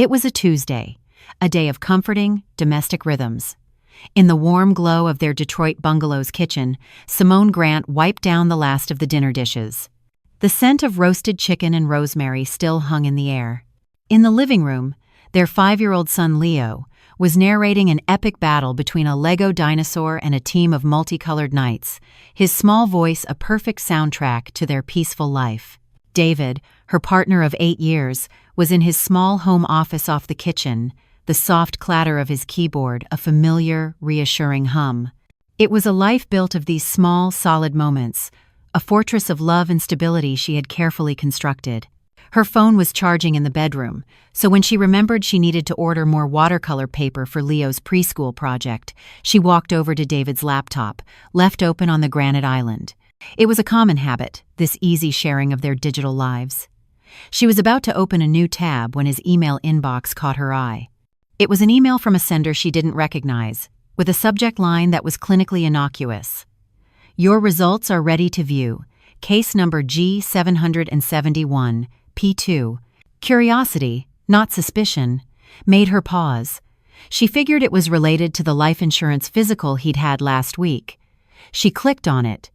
It was a Tuesday, a day of comforting, domestic rhythms. In the warm glow of their Detroit bungalow's kitchen, Simone Grant wiped down the last of the dinner dishes. The scent of roasted chicken and rosemary still hung in the air. In the living room, their 5-year-old son Leo was narrating an epic battle between a Lego dinosaur and a team of multicolored knights, his small voice a perfect soundtrack to their peaceful life. David, her partner of 8 years, was in his small home office off the kitchen, the soft clatter of his keyboard a familiar, reassuring hum. It was a life built of these small, solid moments, a fortress of love and stability she had carefully constructed. Her phone was charging in the bedroom, so when she remembered she needed to order more watercolor paper for Leo's preschool project, she walked over to David's laptop, left open on the granite island. It was a common habit, this easy sharing of their digital lives. She was about to open a new tab when his email inbox caught her eye. It was an email from a sender she didn't recognize, with a subject line that was clinically innocuous. Your results are ready to view. Case number G771, P2. Curiosity, not suspicion, made her pause. She figured it was related to the life insurance physical he'd had last week. She clicked on it.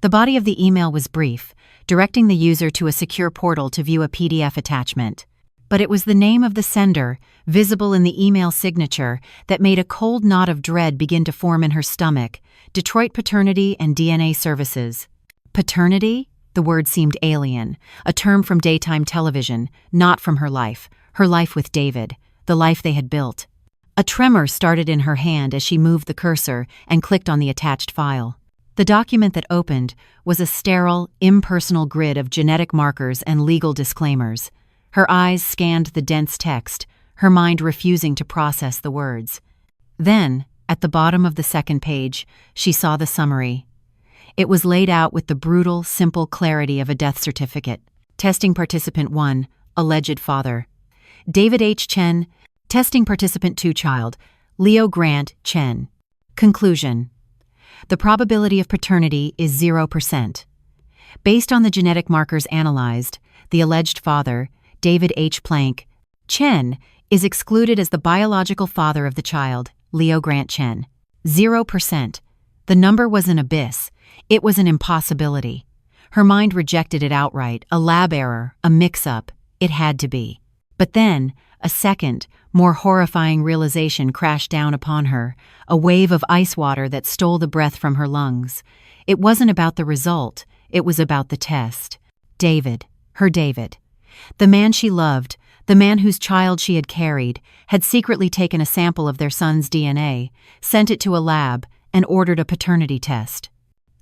The body of the email was brief, directing the user to a secure portal to view a PDF attachment. But it was the name of the sender, visible in the email signature, that made a cold knot of dread begin to form in her stomach. Detroit Paternity and DNA Services. Paternity? The word seemed alien, a term from daytime television, not from her life with David, the life they had built. A tremor started in her hand as she moved the cursor and clicked on the attached file. The document that opened was a sterile, impersonal grid of genetic markers and legal disclaimers. Her eyes scanned the dense text, her mind refusing to process the words. Then, at the bottom of the second page, she saw the summary. It was laid out with the brutal, simple clarity of a death certificate. Testing Participant 1, alleged father. David H. Chen. Testing Participant 2 child. Leo Grant Chen. Conclusion. The probability of paternity is 0%. Based on the genetic markers analyzed, the alleged father, David H. Plank Chen, is excluded as the biological father of the child, Leo Grant Chen. 0%. The number was an abyss. It was an impossibility. Her mind rejected it outright, a lab error, a mix-up. It had to be. But then, a second, more horrifying realization crashed down upon her, a wave of ice water that stole the breath from her lungs. It wasn't about the result, it was about the test. David, her David. The man she loved, the man whose child she had carried, had secretly taken a sample of their son's DNA, sent it to a lab, and ordered a paternity test.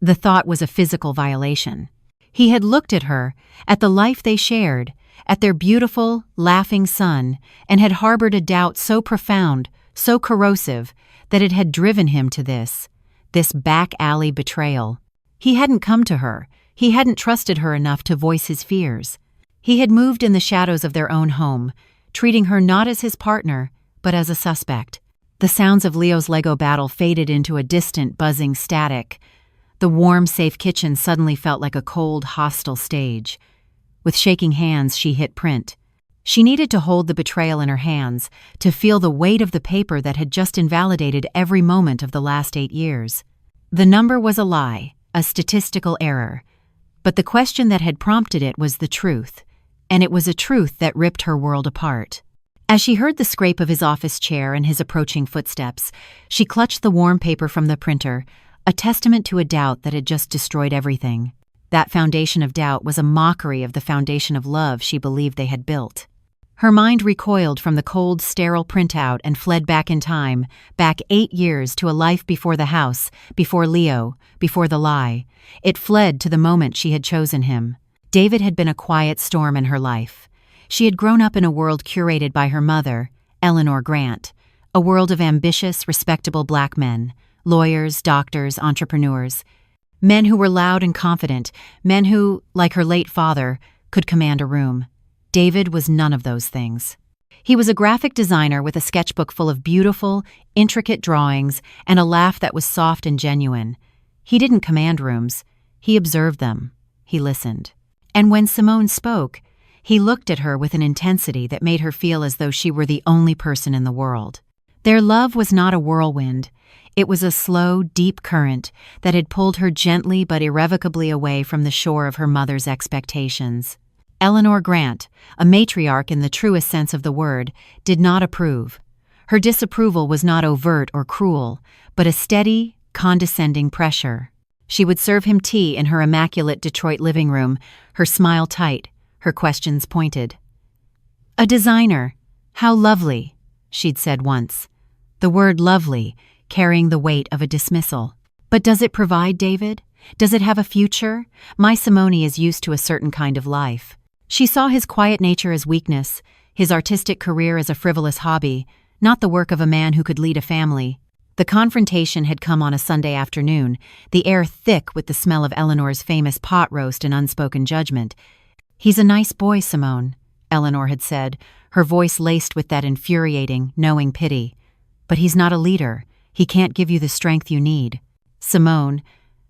The thought was a physical violation. He had looked at her, at the life they shared, at their beautiful, laughing son, and had harbored a doubt so profound, so corrosive, that it had driven him to this back-alley betrayal. He hadn't come to her. He hadn't trusted her enough to voice his fears. He had moved in the shadows of their own home, treating her not as his partner, but as a suspect. The sounds of Leo's Lego battle faded into a distant, buzzing static. The warm, safe kitchen suddenly felt like a cold, hostile stage. With shaking hands, she hit print. She needed to hold the betrayal in her hands, to feel the weight of the paper that had just invalidated every moment of the last 8 years. The number was a lie, a statistical error. But the question that had prompted it was the truth. And it was a truth that ripped her world apart. As she heard the scrape of his office chair and his approaching footsteps, she clutched the warm paper from the printer, a testament to a doubt that had just destroyed everything. That foundation of doubt was a mockery of the foundation of love she believed they had built. Her mind recoiled from the cold, sterile printout and fled back in time, back 8 years to a life before the house, before Leo, before the lie. It fled to the moment she had chosen him. David had been a quiet storm in her life. She had grown up in a world curated by her mother, Eleanor Grant, a world of ambitious, respectable black men, lawyers, doctors, entrepreneurs, men who were loud and confident, men who, like her late father, could command a room. David was none of those things. He was a graphic designer with a sketchbook full of beautiful, intricate drawings and a laugh that was soft and genuine. He didn't command rooms. He observed them. He listened. And when Simone spoke, He looked at her with an intensity that made her feel as though she were the only person in the world. Their love was not a whirlwind. It was a slow, deep current that had pulled her gently but irrevocably away from the shore of her mother's expectations. Eleanor Grant, a matriarch in the truest sense of the word, did not approve. Her disapproval was not overt or cruel, but a steady, condescending pressure. She would serve him tea in her immaculate Detroit living room, her smile tight, her questions pointed. "A designer. How lovely," she'd said once. The word lovely carrying the weight of a dismissal. "But does it provide, David? Does it have a future? My Simone is used to a certain kind of life." She saw his quiet nature as weakness, his artistic career as a frivolous hobby, not the work of a man who could lead a family. The confrontation had come on a Sunday afternoon, the air thick with the smell of Eleanor's famous pot roast and unspoken judgment. "He's a nice boy, Simone," Eleanor had said, her voice laced with that infuriating, knowing pity. "But he's not a leader. He can't give you the strength you need." Simone,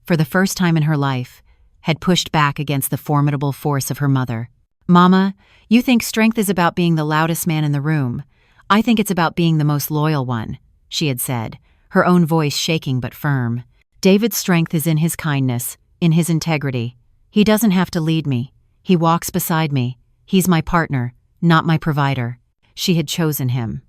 for the first time in her life, had pushed back against the formidable force of her mother. "Mama, you think strength is about being the loudest man in the room. I think it's about being the most loyal one," she had said, her own voice shaking but firm. "David's strength is in his kindness, in his integrity. He doesn't have to lead me. He walks beside me. He's my partner, not my provider." She had chosen him.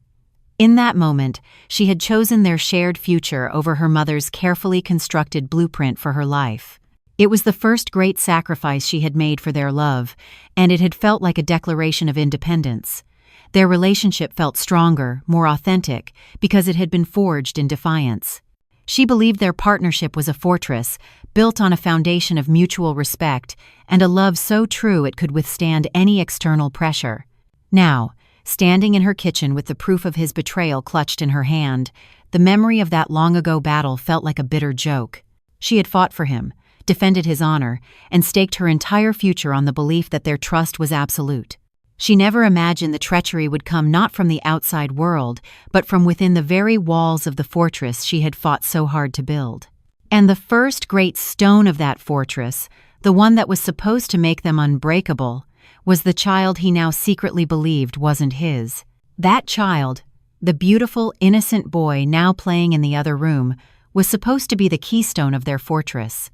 In that moment, she had chosen their shared future over her mother's carefully constructed blueprint for her life. It was the first great sacrifice she had made for their love, and it had felt like a declaration of independence. Their relationship felt stronger, more authentic, because it had been forged in defiance. She believed their partnership was a fortress, built on a foundation of mutual respect, and a love so true it could withstand any external pressure. Now, standing in her kitchen with the proof of his betrayal clutched in her hand, the memory of that long-ago battle felt like a bitter joke. She had fought for him, defended his honor, and staked her entire future on the belief that their trust was absolute. She never imagined the treachery would come not from the outside world, but from within the very walls of the fortress she had fought so hard to build. And the first great stone of that fortress, the one that was supposed to make them unbreakable, was the child he now secretly believed wasn't his. That child, the beautiful, innocent boy now playing in the other room, was supposed to be the keystone of their fortress.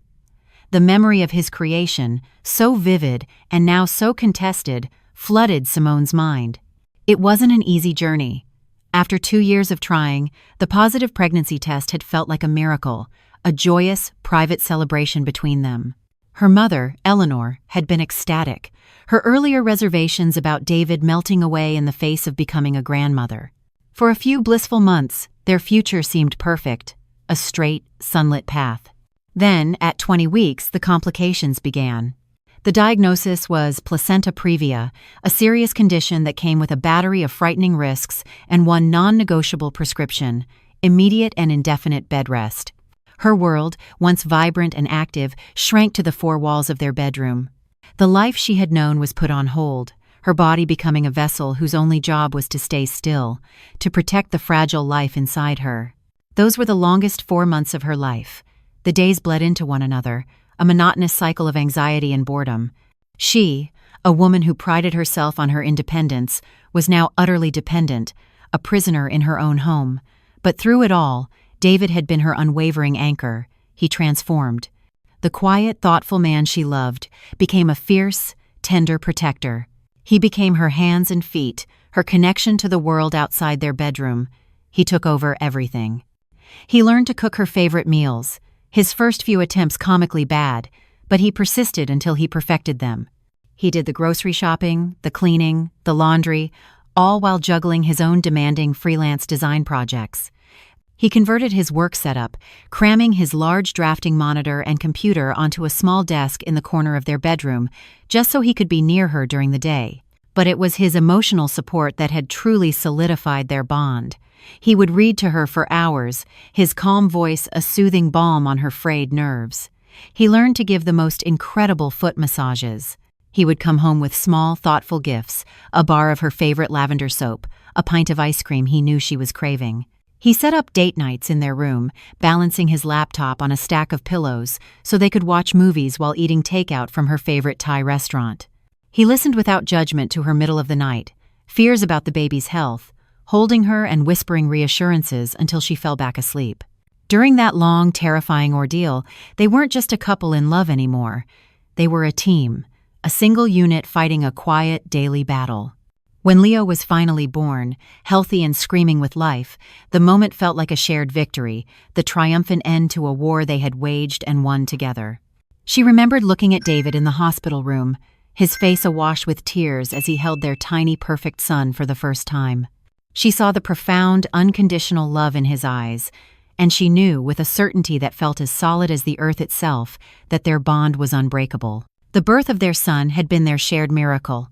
The memory of his creation, so vivid and now so contested, flooded Simone's mind. It wasn't an easy journey. After 2 years of trying, the positive pregnancy test had felt like a miracle, a joyous, private celebration between them. Her mother, Eleanor, had been ecstatic, her earlier reservations about David melting away in the face of becoming a grandmother. For a few blissful months, their future seemed perfect, a straight, sunlit path. Then, at 20 weeks, the complications began. The diagnosis was placenta previa, a serious condition that came with a battery of frightening risks and one non-negotiable prescription: immediate and indefinite bed rest. Her world, once vibrant and active, shrank to the 4 walls of their bedroom. The life she had known was put on hold, her body becoming a vessel whose only job was to stay still, to protect the fragile life inside her. Those were the longest 4 months of her life. The days bled into one another, a monotonous cycle of anxiety and boredom. She, a woman who prided herself on her independence, was now utterly dependent, a prisoner in her own home. But through it all, David had been her unwavering anchor. He transformed. The quiet, thoughtful man she loved became a fierce, tender protector. He became her hands and feet, her connection to the world outside their bedroom. He took over everything. He learned to cook her favorite meals, his first few attempts comically bad, but he persisted until he perfected them. He did the grocery shopping, the cleaning, the laundry, all while juggling his own demanding freelance design projects. He converted his work setup, cramming his large drafting monitor and computer onto a small desk in the corner of their bedroom, just so he could be near her during the day. But it was his emotional support that had truly solidified their bond. He would read to her for hours, his calm voice a soothing balm on her frayed nerves. He learned to give the most incredible foot massages. He would come home with small, thoughtful gifts, a bar of her favorite lavender soap, a pint of ice cream he knew she was craving. He set up date nights in their room, balancing his laptop on a stack of pillows so they could watch movies while eating takeout from her favorite Thai restaurant. He listened without judgment to her middle of the night, fears about the baby's health, holding her and whispering reassurances until she fell back asleep. During that long, terrifying ordeal, they weren't just a couple in love anymore. They were a team, a single unit fighting a quiet, daily battle. When Leo was finally born, healthy and screaming with life, the moment felt like a shared victory, the triumphant end to a war they had waged and won together. She remembered looking at David in the hospital room, his face awash with tears as he held their tiny, perfect son for the first time. She saw the profound, unconditional love in his eyes, and she knew, with a certainty that felt as solid as the earth itself, that their bond was unbreakable. The birth of their son had been their shared miracle.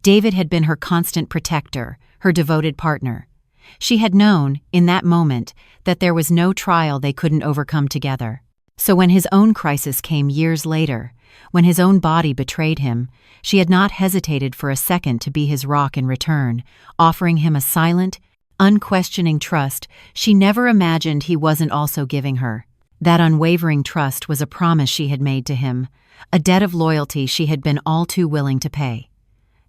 David had been her constant protector, her devoted partner. She had known, in that moment, that there was no trial they couldn't overcome together. So when his own crisis came years later, when his own body betrayed him, she had not hesitated for a second to be his rock in return, offering him a silent, unquestioning trust she never imagined he wasn't also giving her. That unwavering trust was a promise she had made to him, a debt of loyalty she had been all too willing to pay.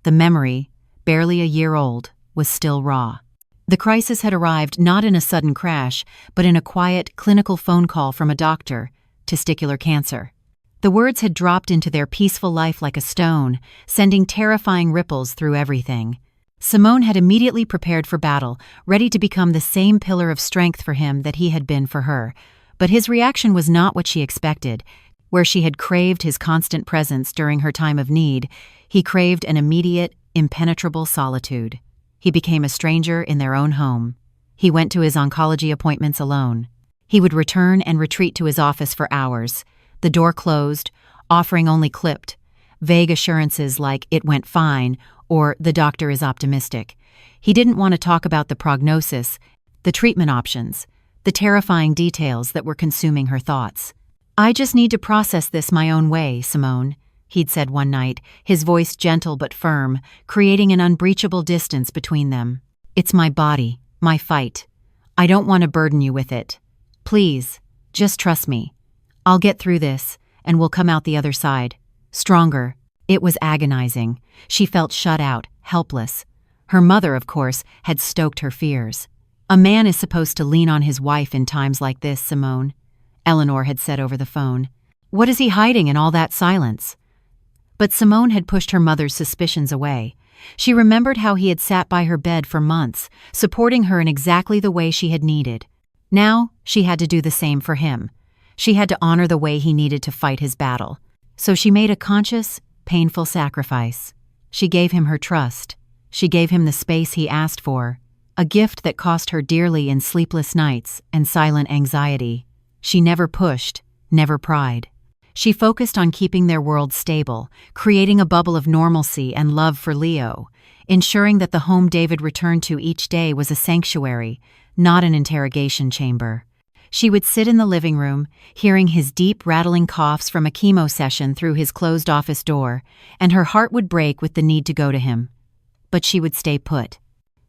The memory, barely a year old, was still raw. The crisis had arrived not in a sudden crash, but in a quiet, clinical phone call from a doctor: testicular cancer. The words had dropped into their peaceful life like a stone, sending terrifying ripples through everything. Simone had immediately prepared for battle, ready to become the same pillar of strength for him that he had been for her. But his reaction was not what she expected. Where she had craved his constant presence during her time of need, he craved an immediate, impenetrable solitude. He became a stranger in their own home. He went to his oncology appointments alone. He would return and retreat to his office for hours, the door closed, offering only clipped, vague assurances like "it went fine" or "the doctor is optimistic." He didn't want to talk about the prognosis, the treatment options, the terrifying details that were consuming her thoughts. "I just need to process this my own way, Simone," he'd said one night, his voice gentle but firm, creating an unbreachable distance between them. "It's my body, my fight. I don't want to burden you with it. Please, just trust me. I'll get through this, and we'll come out the other side. Stronger." It was agonizing. She felt shut out, helpless. Her mother, of course, had stoked her fears. "A man is supposed to lean on his wife in times like this, Simone," Eleanor had said over the phone. "What is he hiding in all that silence?" But Simone had pushed her mother's suspicions away. She remembered how he had sat by her bed for months, supporting her in exactly the way she had needed. Now, she had to do the same for him. She had to honor the way he needed to fight his battle. So she made a conscious, painful sacrifice. She gave him her trust. She gave him the space he asked for, a gift that cost her dearly in sleepless nights and silent anxiety. She never pushed, never pried. She focused on keeping their world stable, creating a bubble of normalcy and love for Leo, ensuring that the home David returned to each day was a sanctuary, not an interrogation chamber. She would sit in the living room, hearing his deep, rattling coughs from a chemo session through his closed office door, and her heart would break with the need to go to him. But she would stay put.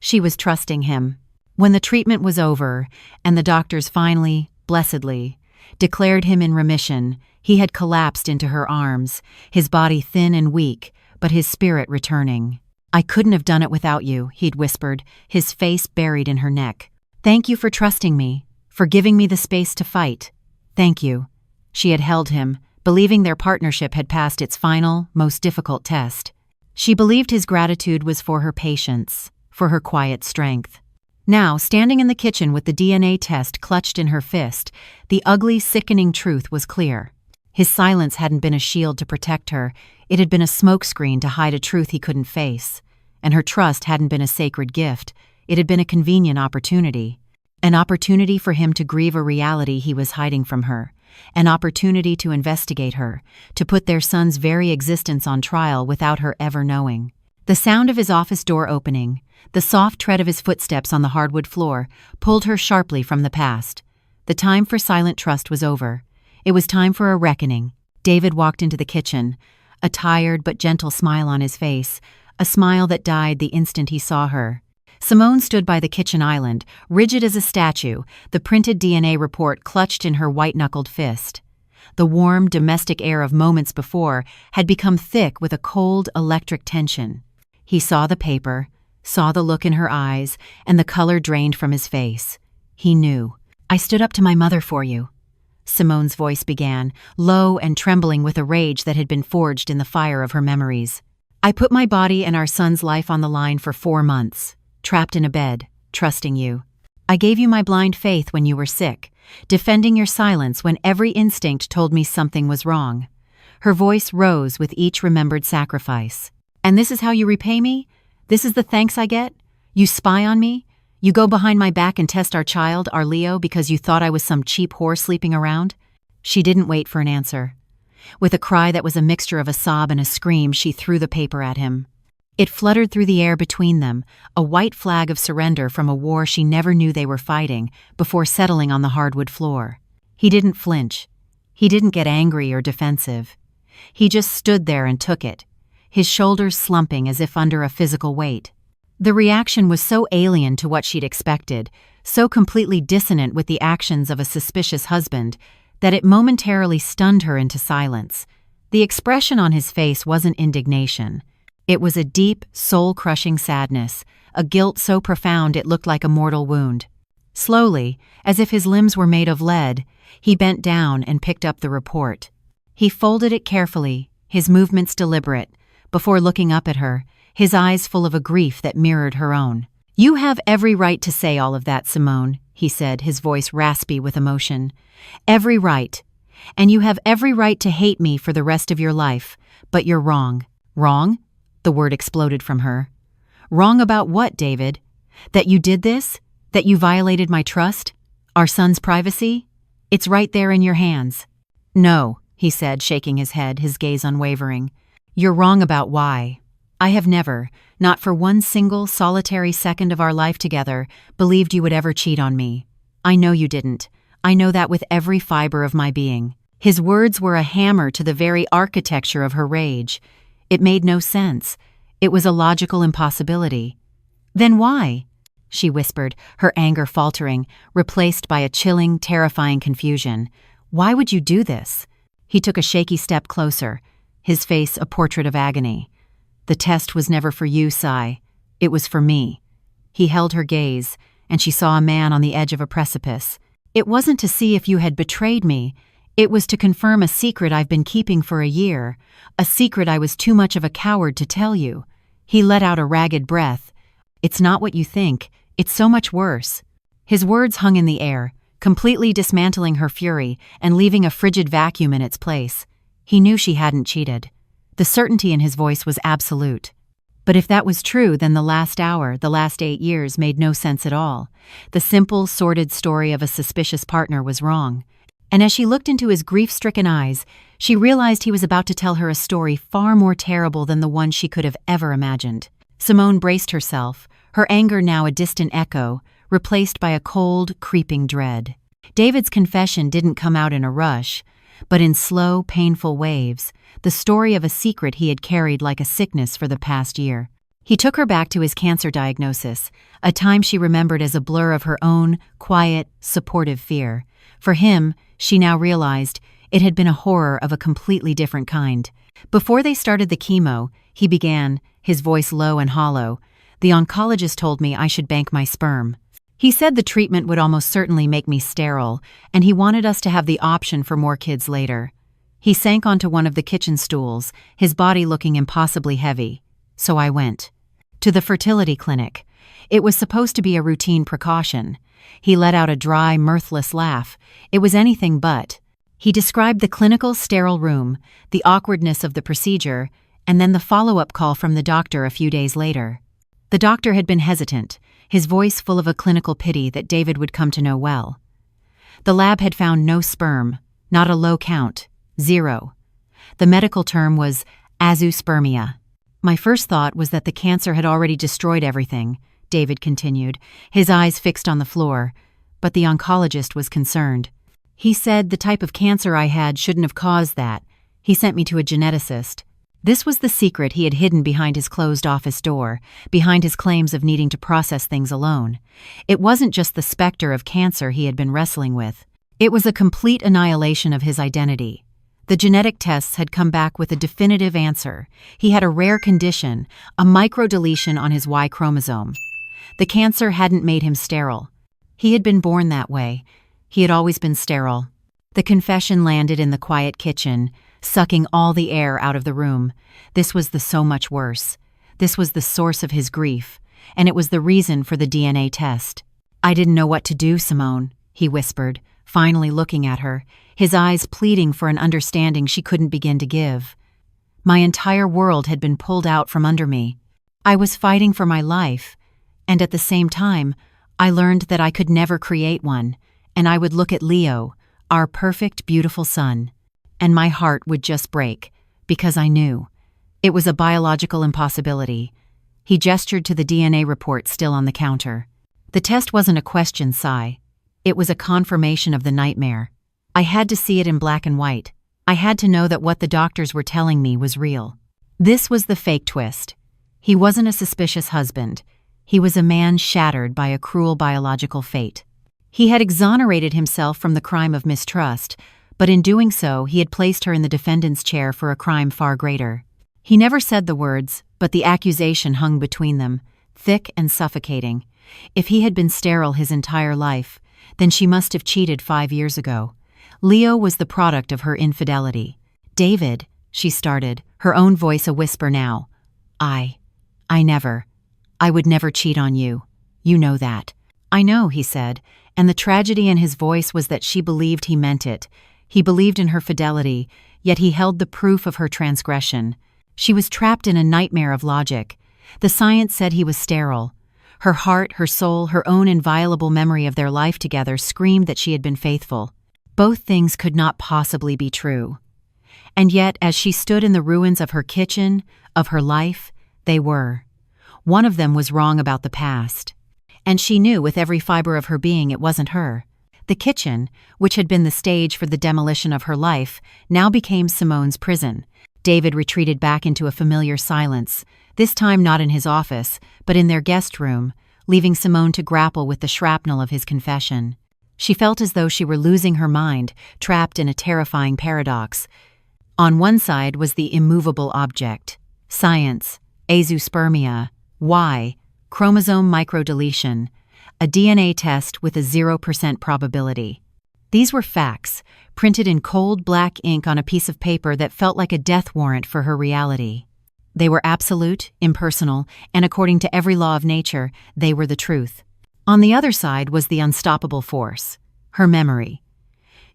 She was trusting him. When the treatment was over, and the doctors finally, blessedly, declared him in remission, he had collapsed into her arms, his body thin and weak, but his spirit returning. "I couldn't have done it without you," he'd whispered, his face buried in her neck. "Thank you for trusting me, for giving me the space to fight. Thank you." She had held him, believing their partnership had passed its final, most difficult test. She believed his gratitude was for her patience, for her quiet strength. Now, standing in the kitchen with the DNA test clutched in her fist, the ugly, sickening truth was clear. His silence hadn't been a shield to protect her, it had been a smokescreen to hide a truth he couldn't face. And her trust hadn't been a sacred gift, it had been a convenient opportunity. An opportunity for him to grieve a reality he was hiding from her. An opportunity to investigate her, to put their son's very existence on trial without her ever knowing. The sound of his office door opening, the soft tread of his footsteps on the hardwood floor, pulled her sharply from the past. The time for silent trust was over. It was time for a reckoning. David walked into the kitchen, a tired but gentle smile on his face, a smile that died the instant he saw her. Simone stood by the kitchen island, rigid as a statue, the printed DNA report clutched in her white-knuckled fist. The warm, domestic air of moments before had become thick with a cold, electric tension. He saw the paper, saw the look in her eyes, and the color drained from his face. He knew. "I stood up to my mother for you," Simone's voice began, low and trembling with a rage that had been forged in the fire of her memories. "I put my body and our son's life on the line for 4 months, trapped in a bed, trusting you. I gave you my blind faith when you were sick, defending your silence when every instinct told me something was wrong." Her voice rose with each remembered sacrifice. "And this is how you repay me? This is the thanks I get? You spy on me? You go behind my back and test our child, our Leo, because you thought I was some cheap whore sleeping around?" She didn't wait for an answer. With a cry that was a mixture of a sob and a scream, she threw the paper at him. It fluttered through the air between them, a white flag of surrender from a war she never knew they were fighting, before settling on the hardwood floor. He didn't flinch. He didn't get angry or defensive. He just stood there and took it, his shoulders slumping as if under a physical weight. The reaction was so alien to what she'd expected, so completely dissonant with the actions of a suspicious husband, that it momentarily stunned her into silence. The expression on his face wasn't indignation. It was a deep, soul-crushing sadness, a guilt so profound it looked like a mortal wound. Slowly, as if his limbs were made of lead, he bent down and picked up the report. He folded it carefully, his movements deliberate, before looking up at her, his eyes full of a grief that mirrored her own. "You have every right to say all of that, Simone," he said, his voice raspy with emotion. "Every right. And you have every right to hate me for the rest of your life, but you're wrong." "Wrong?" The word exploded from her. "Wrong about what, David? That you did this? That you violated my trust? Our son's privacy? It's right there in your hands." "No," he said, shaking his head, his gaze unwavering. "You're wrong about why. I have never, not for one single solitary second of our life together, believed you would ever cheat on me. I know you didn't. I know that with every fiber of my being." His words were a hammer to the very architecture of her rage. It made no sense. It was a logical impossibility. "Then why?" she whispered, her anger faltering, replaced by a chilling, terrifying confusion. "Why would you do this?" He took a shaky step closer, his face a portrait of agony. "The test was never for you, Sai. It was for me." He held her gaze, and she saw a man on the edge of a precipice. "It wasn't to see if you had betrayed me. It was to confirm a secret I've been keeping for a year, a secret I was too much of a coward to tell you." He let out a ragged breath. "It's not what you think. It's so much worse." His words hung in the air, completely dismantling her fury and leaving a frigid vacuum in its place. He knew she hadn't cheated. The certainty in his voice was absolute. But if that was true, then the last hour, the last 8 years, made no sense at all. The simple, sordid story of a suspicious partner was wrong. And as she looked into his grief-stricken eyes, she realized he was about to tell her a story far more terrible than the one she could have ever imagined. Simone braced herself, her anger now a distant echo, replaced by a cold, creeping dread. David's confession didn't come out in a rush, but in slow, painful waves, the story of a secret he had carried like a sickness for the past year. He took her back to his cancer diagnosis, a time she remembered as a blur of her own, quiet, supportive fear. For him, she now realized, it had been a horror of a completely different kind. Before they started the chemo, he began, his voice low and hollow, "The oncologist told me I should bank my sperm. He said the treatment would almost certainly make me sterile, and he wanted us to have the option for more kids later." He sank onto one of the kitchen stools, his body looking impossibly heavy. "So I went. To the fertility clinic. It was supposed to be a routine precaution." He let out a dry, mirthless laugh. It was anything but. He described the clinical sterile room, the awkwardness of the procedure, and then the follow-up call from the doctor a few days later. The doctor had been hesitant, his voice full of a clinical pity that David would come to know well. The lab had found no sperm, not a low count, 0. The medical term was azoospermia. "My first thought was that the cancer had already destroyed everything," David continued, his eyes fixed on the floor, but the oncologist was concerned. "He said the type of cancer I had shouldn't have caused that. He sent me to a geneticist." This was the secret he had hidden behind his closed office door, behind his claims of needing to process things alone. It wasn't just the specter of cancer he had been wrestling with. It was a complete annihilation of his identity. The genetic tests had come back with a definitive answer. He had a rare condition, a microdeletion on his Y chromosome. The cancer hadn't made him sterile. He had been born that way. He had always been sterile. The confession landed in the quiet kitchen, sucking all the air out of the room. This was the so much worse. This was the source of his grief, and it was the reason for the DNA test. "I didn't know what to do, Simone," he whispered, finally looking at her, his eyes pleading for an understanding she couldn't begin to give. "My entire world had been pulled out from under me. I was fighting for my life, and at the same time, I learned that I could never create one, and I would look at Leo, our perfect, beautiful son, and my heart would just break, because I knew. It was a biological impossibility." He gestured to the DNA report still on the counter. "The test wasn't a question, Sai. It was a confirmation of the nightmare. I had to see it in black and white. I had to know that what the doctors were telling me was real." This was the fake twist. He wasn't a suspicious husband. He was a man shattered by a cruel biological fate. He had exonerated himself from the crime of mistrust, but in doing so, he had placed her in the defendant's chair for a crime far greater. He never said the words, but the accusation hung between them, thick and suffocating. If he had been sterile his entire life, then she must have cheated 5 years ago. Leo was the product of her infidelity. "David," she started, her own voice a whisper now. I would never cheat on you. You know that." "I know," he said, and the tragedy in his voice was that she believed he meant it. He believed in her fidelity, yet he held the proof of her transgression. She was trapped in a nightmare of logic. The science said he was sterile. Her heart, her soul, her own inviolable memory of their life together screamed that she had been faithful. Both things could not possibly be true. And yet, as she stood in the ruins of her kitchen, of her life, they were. One of them was wrong about the past. And she knew with every fiber of her being it wasn't her. The kitchen, which had been the stage for the demolition of her life, now became Simone's prison. David retreated back into a familiar silence, this time not in his office, but in their guest room, leaving Simone to grapple with the shrapnel of his confession. She felt as though she were losing her mind, trapped in a terrifying paradox. On one side was the immovable object, science, azoospermia, Y, chromosome microdeletion, a DNA test with a 0% probability. These were facts, printed in cold black ink on a piece of paper that felt like a death warrant for her reality. They were absolute, impersonal, and according to every law of nature, they were the truth. On the other side was the unstoppable force, her memory.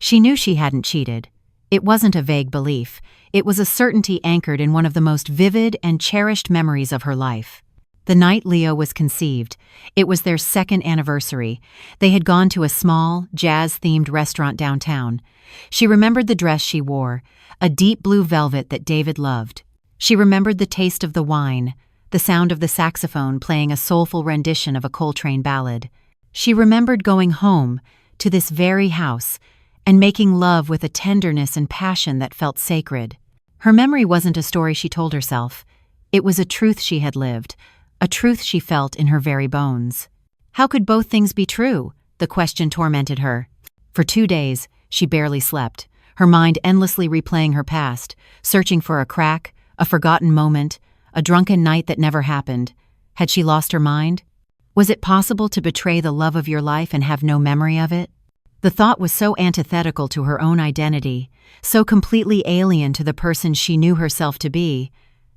She knew she hadn't cheated. It wasn't a vague belief. It was a certainty anchored in one of the most vivid and cherished memories of her life. The night Leo was conceived, it was their 2nd anniversary. They had gone to a small, jazz-themed restaurant downtown. She remembered the dress she wore, a deep blue velvet that David loved. She remembered the taste of the wine, the sound of the saxophone playing a soulful rendition of a Coltrane ballad. She remembered going home, to this very house, and making love with a tenderness and passion that felt sacred. Her memory wasn't a story she told herself. It was a truth she had lived, a truth she felt in her very bones. How could both things be true? The question tormented her. For 2 days, she barely slept, her mind endlessly replaying her past, searching for a crack, a forgotten moment, a drunken night that never happened. Had she lost her mind? Was it possible to betray the love of your life and have no memory of it? The thought was so antithetical to her own identity, so completely alien to the person she knew herself to be,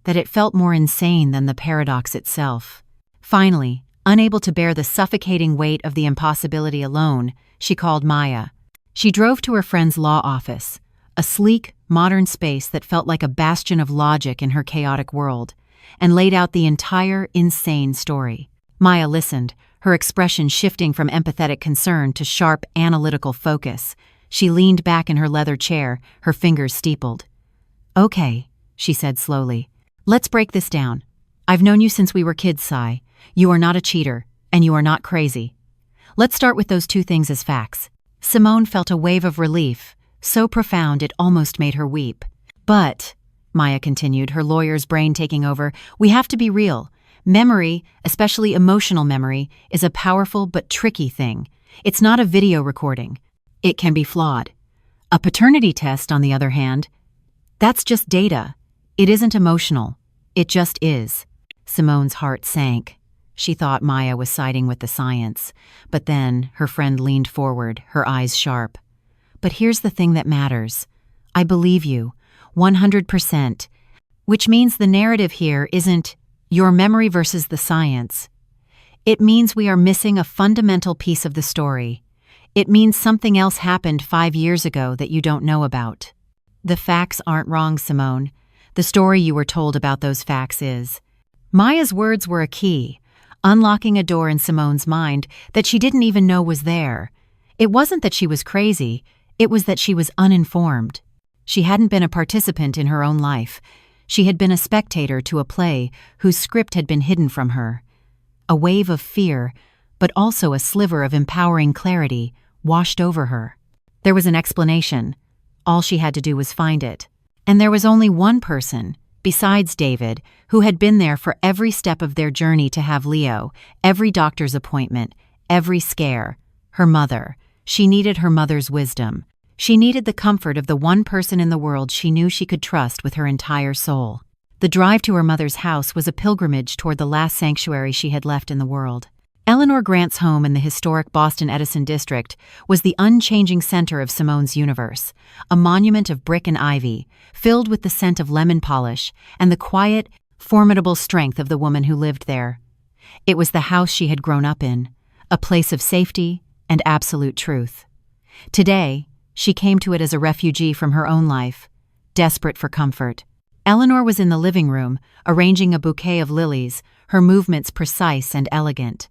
that it felt more insane than the paradox itself. Finally, unable to bear the suffocating weight of the impossibility alone, she called Maya. She drove to her friend's law office, a sleek, modern space that felt like a bastion of logic in her chaotic world, and laid out the entire insane story. Maya listened, her expression shifting from empathetic concern to sharp, analytical focus. She leaned back in her leather chair, her fingers steepled. "Okay," she said slowly. "Let's break this down. I've known you since we were kids, Sai. You are not a cheater, and you are not crazy. Let's start with those 2 things as facts." Simone felt a wave of relief, so profound it almost made her weep. "But," Maya continued, her lawyer's brain taking over, "we have to be real. Memory, especially emotional memory, is a powerful but tricky thing. It's not a video recording. It can be flawed. A paternity test, on the other hand, That's just data. It isn't emotional. It just is. Simone's heart sank. She thought Maya was siding with the science. But then her friend leaned forward, her eyes sharp. But here's the thing that matters. I believe you, 100%. Which means the narrative here isn't your memory versus the science. It means we are missing a fundamental piece of the story. It means something else happened 5 years ago that you don't know about. The facts aren't wrong, Simone. The story you were told about those facts is. Maya's words were a key, unlocking a door in Simone's mind that she didn't even know was there. It wasn't that she was crazy, it was that she was uninformed. She hadn't been a participant in her own life. She had been a spectator to a play whose script had been hidden from her. A wave of fear, but also a sliver of empowering clarity, washed over her. There was an explanation. All she had to do was find it. And there was only one person, besides David, who had been there for every step of their journey to have Leo, every doctor's appointment, every scare. Her mother. She needed her mother's wisdom. She needed the comfort of the one person in the world she knew she could trust with her entire soul. The drive to her mother's house was a pilgrimage toward the last sanctuary she had left in the world. Eleanor Grant's home in the historic Boston Edison district was the unchanging center of Simone's universe, a monument of brick and ivy, filled with the scent of lemon polish and the quiet, formidable strength of the woman who lived there. It was the house she had grown up in, a place of safety and absolute truth. Today, she came to it as a refugee from her own life, desperate for comfort. Eleanor was in the living room, arranging a bouquet of lilies, her movements precise and elegant.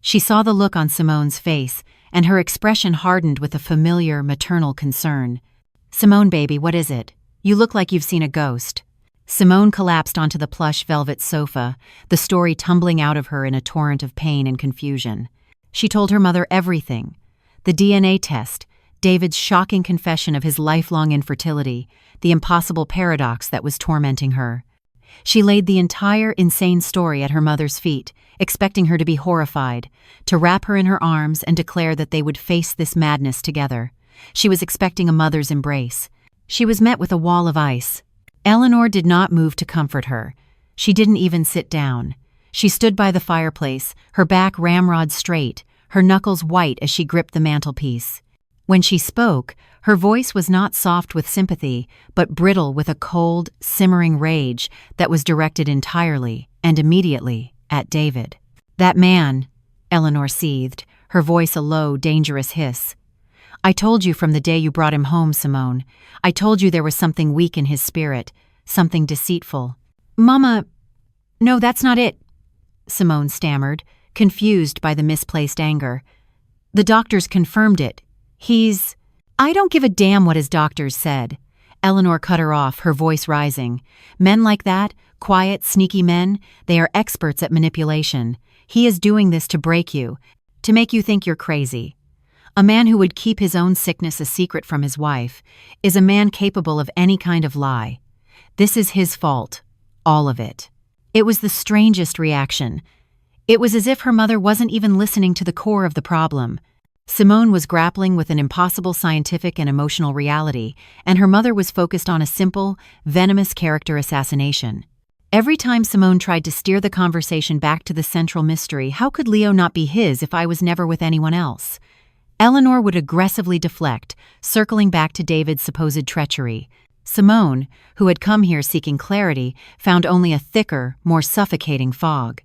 She saw the look on Simone's face, and her expression hardened with a familiar, maternal concern. "Simone, baby, what is it? You look like you've seen a ghost." Simone collapsed onto the plush velvet sofa, the story tumbling out of her in a torrent of pain and confusion. She told her mother everything. The DNA test, David's shocking confession of his lifelong infertility, the impossible paradox that was tormenting her. She laid the entire insane story at her mother's feet, expecting her to be horrified, to wrap her in her arms and declare that they would face this madness together. She was expecting a mother's embrace. She was met with a wall of ice. Eleanor did not move to comfort her. She didn't even sit down. She stood by the fireplace, her back ramrod straight, her knuckles white as she gripped the mantelpiece. When she spoke, her voice was not soft with sympathy, but brittle with a cold, simmering rage that was directed entirely, and immediately, at David. "That man," Eleanor seethed, her voice a low, dangerous hiss. "I told you from the day you brought him home, Simone. I told you there was something weak in his spirit, something deceitful." "Mama, no, that's not it," Simone stammered, confused by the misplaced anger. "The doctors confirmed it. He's—" "I don't give a damn what his doctors said." Eleanor cut her off, her voice rising. "Men like that, quiet, sneaky men, they are experts at manipulation. He is doing this to break you, to make you think you're crazy. A man who would keep his own sickness a secret from his wife is a man capable of any kind of lie. This is his fault, all of it." It was the strangest reaction. It was as if her mother wasn't even listening to the core of the problem. Simone was grappling with an impossible scientific and emotional reality, and her mother was focused on a simple, venomous character assassination. Every time Simone tried to steer the conversation back to the central mystery, how could Leo not be his if I was never with anyone else? Eleanor would aggressively deflect, circling back to David's supposed treachery. Simone, who had come here seeking clarity, found only a thicker, more suffocating fog.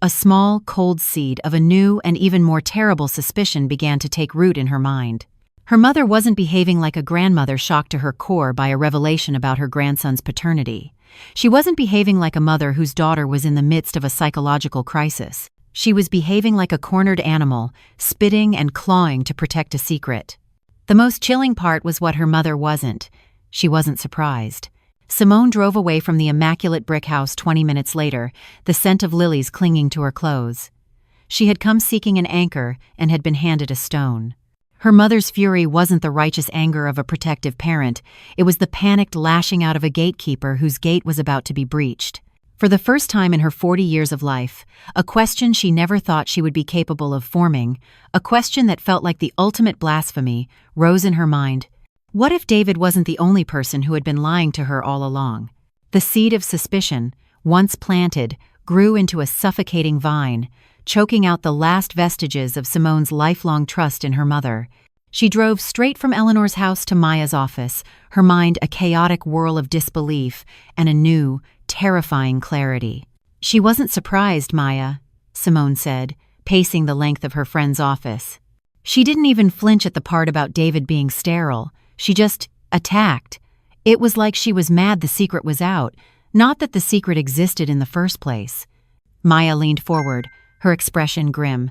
A small, cold seed of a new and even more terrible suspicion began to take root in her mind. Her mother wasn't behaving like a grandmother shocked to her core by a revelation about her grandson's paternity. She wasn't behaving like a mother whose daughter was in the midst of a psychological crisis. She was behaving like a cornered animal, spitting and clawing to protect a secret. The most chilling part was what her mother wasn't. She wasn't surprised. Simone drove away from the immaculate brick house 20 minutes later, the scent of lilies clinging to her clothes. She had come seeking an anchor and had been handed a stone. Her mother's fury wasn't the righteous anger of a protective parent, it was the panicked lashing out of a gatekeeper whose gate was about to be breached. For the first time in her 40 years of life, a question she never thought she would be capable of forming, a question that felt like the ultimate blasphemy, rose in her mind. What if David wasn't the only person who had been lying to her all along? The seed of suspicion, once planted, grew into a suffocating vine, choking out the last vestiges of Simone's lifelong trust in her mother. She drove straight from Eleanor's house to Maya's office, her mind a chaotic whirl of disbelief and a new, terrifying clarity. "She wasn't surprised, Maya," Simone said, pacing the length of her friend's office. "She didn't even flinch at the part about David being sterile. She just attacked. It was like she was mad the secret was out, not that the secret existed in the first place." Maya leaned forward, her expression grim.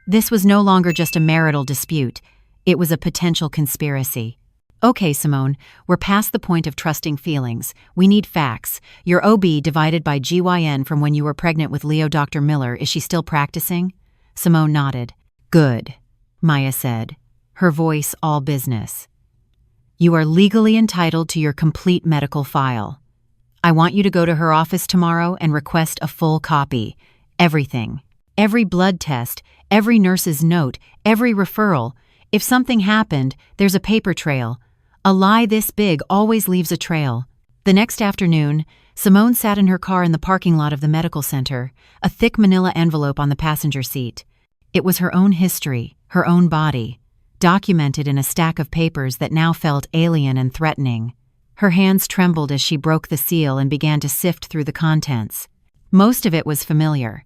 This was no longer just a marital dispute. It was a potential conspiracy. "Okay, Simone, we're past the point of trusting feelings. We need facts. Your OB divided by GYN from when you were pregnant with Leo Dr. Miller, is she still practicing?" Simone nodded. "Good," Maya said, her voice all business. "You are legally entitled to your complete medical file. I want you to go to her office tomorrow and request a full copy. Everything. Every blood test, every nurse's note, every referral. If something happened, there's a paper trail. A lie this big always leaves a trail." The next afternoon, Simone sat in her car in the parking lot of the medical center, a thick manila envelope on the passenger seat. It was her own history, her own body, documented in a stack of papers that now felt alien and threatening. Her hands trembled as she broke the seal and began to sift through the contents. Most of it was familiar.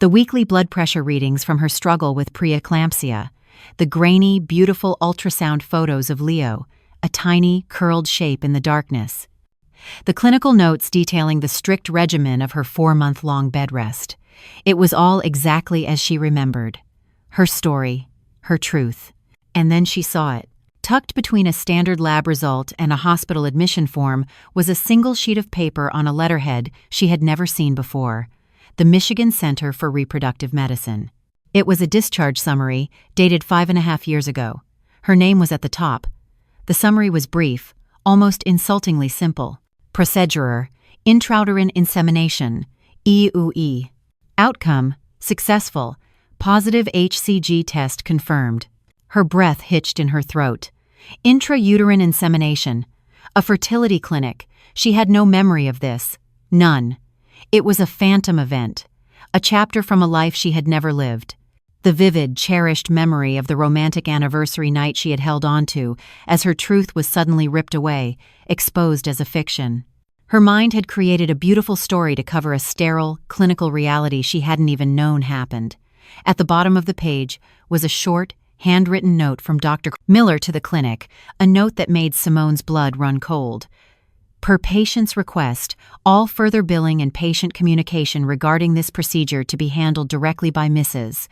The weekly blood pressure readings from her struggle with preeclampsia, the grainy, beautiful ultrasound photos of Leo, a tiny, curled shape in the darkness. The clinical notes detailing the strict regimen of her 4-month-long bed rest. It was all exactly as she remembered. Her story, her truth. And then she saw it. Tucked between a standard lab result and a hospital admission form was a single sheet of paper on a letterhead she had never seen before. The Michigan Center for Reproductive Medicine. It was a discharge summary, dated 5.5 years ago. Her name was at the top. The summary was brief, almost insultingly simple. Procedure: intrauterine insemination, EUE. Outcome: successful. Positive HCG test confirmed. Her breath hitched in her throat. Intrauterine insemination. A fertility clinic. She had no memory of this. None. It was a phantom event. A chapter from a life she had never lived. The vivid, cherished memory of the romantic anniversary night she had held on to, as her truth was suddenly ripped away, exposed as a fiction. Her mind had created a beautiful story to cover a sterile, clinical reality she hadn't even known happened. At the bottom of the page was a short, handwritten note from Dr. Miller to the clinic, a note that made Simone's blood run cold. Per patient's request, all further billing and patient communication regarding this procedure to be handled directly by Mrs.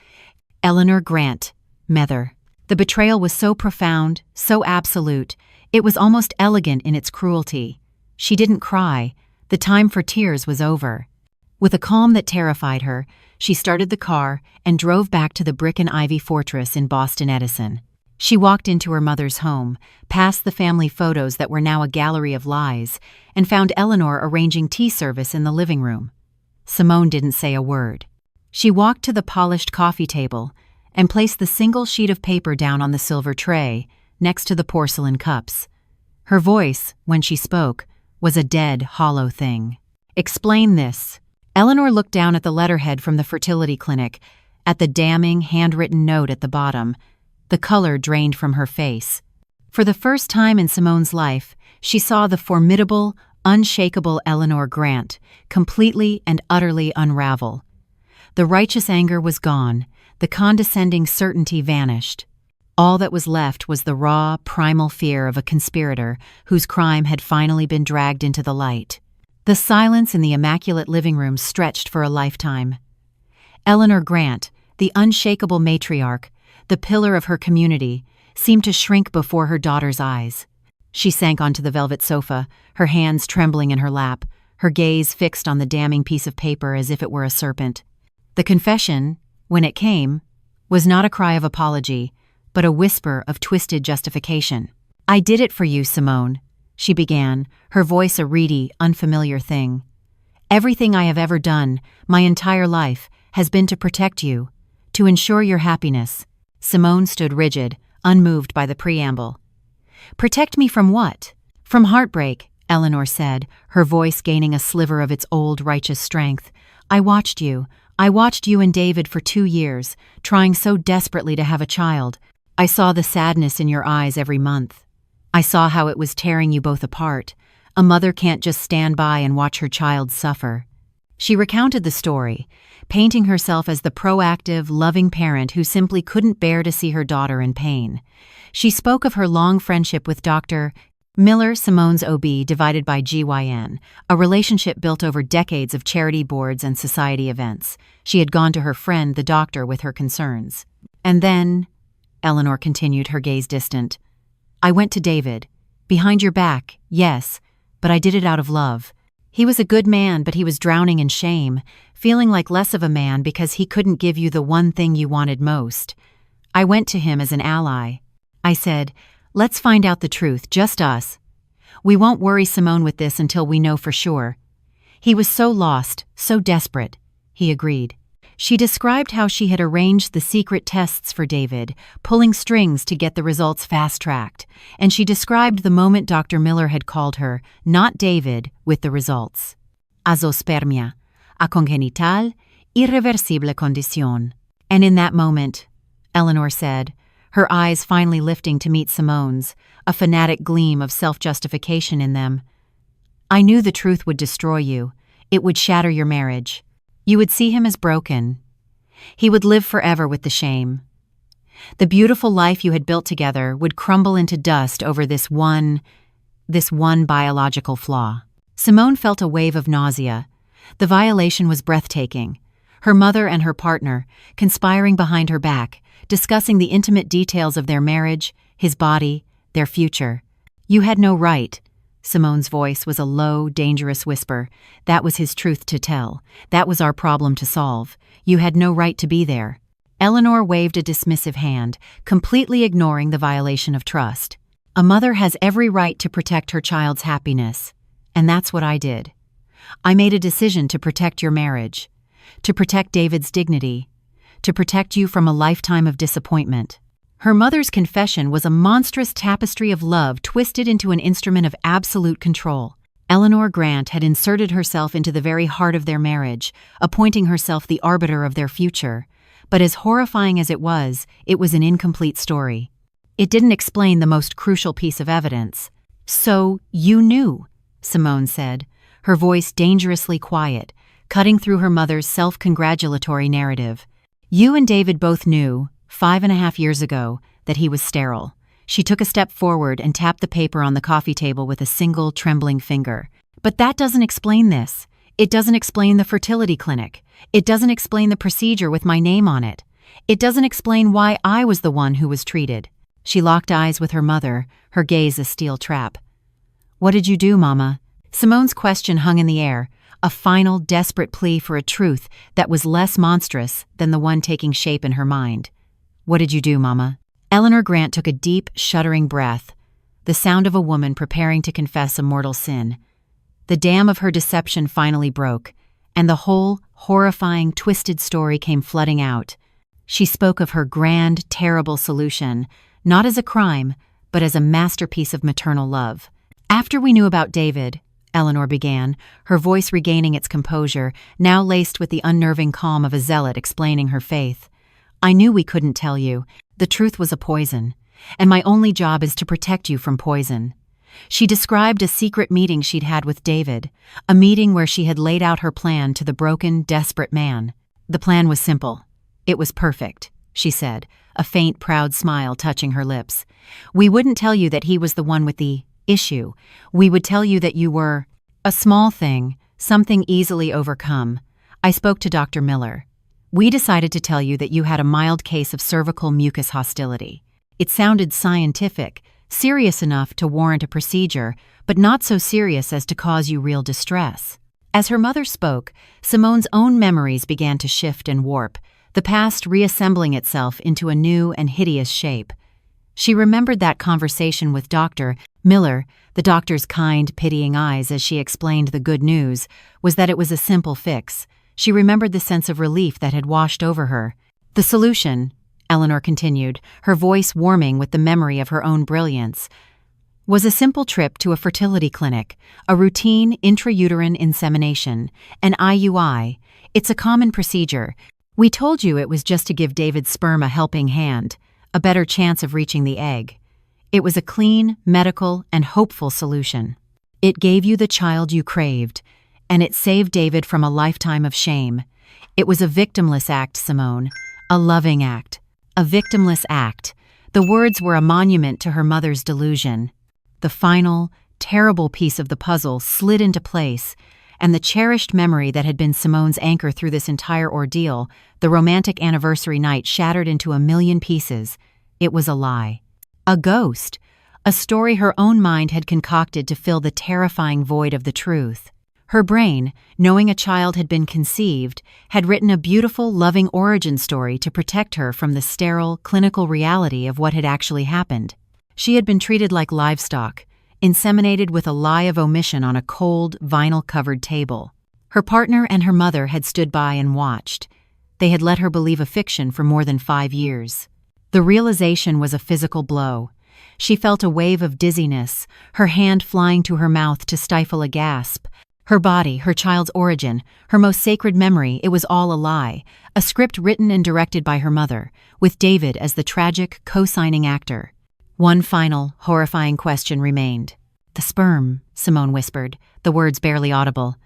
Eleanor Grant, Mether. The betrayal was so profound, so absolute, it was almost elegant in its cruelty. She didn't cry. The time for tears was over. With a calm that terrified her, she started the car and drove back to the brick and ivy fortress in Boston Edison. She walked into her mother's home, past the family photos that were now a gallery of lies, and found Eleanor arranging tea service in the living room. Simone didn't say a word. She walked to the polished coffee table and placed the single sheet of paper down on the silver tray, next to the porcelain cups. Her voice, when she spoke, was a dead, hollow thing. "Explain this." Eleanor looked down at the letterhead from the fertility clinic, at the damning, handwritten note at the bottom. The color drained from her face. For the first time in Simone's life, she saw the formidable, unshakable Eleanor Grant completely and utterly unravel. The righteous anger was gone, the condescending certainty vanished. All that was left was the raw, primal fear of a conspirator whose crime had finally been dragged into the light. The silence in the immaculate living room stretched for a lifetime. Eleanor Grant, the unshakable matriarch, the pillar of her community, seemed to shrink before her daughter's eyes. She sank onto the velvet sofa, her hands trembling in her lap, her gaze fixed on the damning piece of paper as if it were a serpent. The confession, when it came, was not a cry of apology, but a whisper of twisted justification. "I did it for you, Simone," she began, her voice a reedy, unfamiliar thing. "Everything I have ever done, my entire life, has been to protect you, to ensure your happiness." Simone stood rigid, unmoved by the preamble. Protect me from what? From heartbreak, Eleanor said, her voice gaining a sliver of its old righteous strength. I watched you and David for 2 years, trying so desperately to have a child. I saw the sadness in your eyes every month. I saw how it was tearing you both apart. A mother can't just stand by and watch her child suffer. She recounted the story, painting herself as the proactive, loving parent who simply couldn't bear to see her daughter in pain. She spoke of her long friendship with Dr. Miller, Simone's OB, divided by GYN, a relationship built over decades of charity boards and society events. She had gone to her friend, the doctor, with her concerns. And then, Eleanor continued, her gaze distant, I went to David. Behind your back, yes, but I did it out of love. He was a good man, but he was drowning in shame, feeling like less of a man because he couldn't give you the one thing you wanted most. I went to him as an ally. I said, let's find out the truth, just us. We won't worry Simone with this until we know for sure. He was so lost, so desperate. He agreed. She described how she had arranged the secret tests for David, pulling strings to get the results fast-tracked, and she described the moment Dr. Miller had called her, not David, with the results. Azoospermia, a congenital, irreversible condición. And in that moment, Eleanor said, her eyes finally lifting to meet Simone's, a fanatic gleam of self-justification in them. I knew the truth would destroy you. It would shatter your marriage. You would see him as broken. He would live forever with the shame. The beautiful life you had built together would crumble into dust over this one biological flaw. Simone felt a wave of nausea. The violation was breathtaking. Her mother and her partner, conspiring behind her back, discussing the intimate details of their marriage, his body, their future. You had no right. Simone's voice was a low, dangerous whisper. That was his truth to tell. That was our problem to solve. You had no right to be there. Eleanor waved a dismissive hand, completely ignoring the violation of trust. A mother has every right to protect her child's happiness. And that's what I did. I made a decision to protect your marriage, to protect David's dignity, to protect you from a lifetime of disappointment. Her mother's confession was a monstrous tapestry of love twisted into an instrument of absolute control. Eleanor Grant had inserted herself into the very heart of their marriage, appointing herself the arbiter of their future. But as horrifying as it was an incomplete story. It didn't explain the most crucial piece of evidence. So, you knew, Simone said, her voice dangerously quiet, cutting through her mother's self-congratulatory narrative. You and David both knew, 5.5 years ago, that he was sterile. She took a step forward and tapped the paper on the coffee table with a single, trembling finger. But that doesn't explain this. It doesn't explain the fertility clinic. It doesn't explain the procedure with my name on it. It doesn't explain why I was the one who was treated. She locked eyes with her mother, her gaze a steel trap. What did you do, Mama? Simone's question hung in the air, a final, desperate plea for a truth that was less monstrous than the one taking shape in her mind. What did you do, Mama? Eleanor Grant took a deep, shuddering breath, the sound of a woman preparing to confess a mortal sin. The dam of her deception finally broke, and the whole, horrifying, twisted story came flooding out. She spoke of her grand, terrible solution, not as a crime, but as a masterpiece of maternal love. After we knew about David, Eleanor began, her voice regaining its composure, now laced with the unnerving calm of a zealot explaining her faith. I knew we couldn't tell you. The truth was a poison, and my only job is to protect you from poison. She described a secret meeting she'd had with David, a meeting where she had laid out her plan to the broken, desperate man. The plan was simple. It was perfect, she said, a faint, proud smile touching her lips. We wouldn't tell you that he was the one with the issue. We would tell you that you were a small thing, something easily overcome. I spoke to Dr. Miller. We decided to tell you that you had a mild case of cervical mucus hostility. It sounded scientific, serious enough to warrant a procedure, but not so serious as to cause you real distress. As her mother spoke, Simone's own memories began to shift and warp, the past reassembling itself into a new and hideous shape. She remembered that conversation with Dr. Miller. The doctor's kind, pitying eyes as she explained the good news was that it was a simple fix. She remembered the sense of relief that had washed over her. The solution, Eleanor continued, her voice warming with the memory of her own brilliance. was a simple trip to a fertility clinic, a routine intrauterine insemination, an IUI. It's a common procedure. We told you it was just to give David's sperm a helping hand, a better chance of reaching the egg. It was a clean, medical, and hopeful solution. It gave you the child you craved, and it saved David from a lifetime of shame. It was a victimless act, Simone. A loving act. A victimless act. The words were a monument to her mother's delusion. The final, terrible piece of the puzzle slid into place, and the cherished memory that had been Simone's anchor through this entire ordeal, the romantic anniversary night, shattered into a million pieces. It was a lie. A ghost. A story her own mind had concocted to fill the terrifying void of the truth. Her brain, knowing a child had been conceived, had written a beautiful, loving origin story to protect her from the sterile, clinical reality of what had actually happened. She had been treated like livestock, inseminated with a lie of omission on a cold, vinyl-covered table. Her partner and her mother had stood by and watched. They had let her believe a fiction for more than 5 years. The realization was a physical blow. She felt a wave of dizziness, her hand flying to her mouth to stifle a gasp. Her body, her child's origin, her most sacred memory, it was all a lie, a script written and directed by her mother, with David as the tragic, co-signing actor. One final, horrifying question remained. "The sperm," Simone whispered, the words barely audible.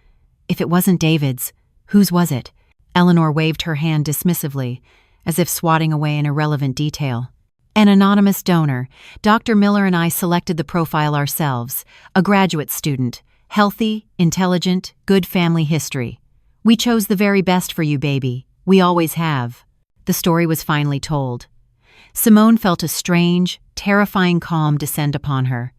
"If it wasn't David's, whose was it?" Eleanor waved her hand dismissively, as if swatting away an irrelevant detail. "An anonymous donor. Dr. Miller and I selected the profile ourselves. A graduate student. Healthy, intelligent, good family history. We chose the very best for you, baby. We always have." The story was finally told. Simone felt a strange, terrifying calm descend upon her.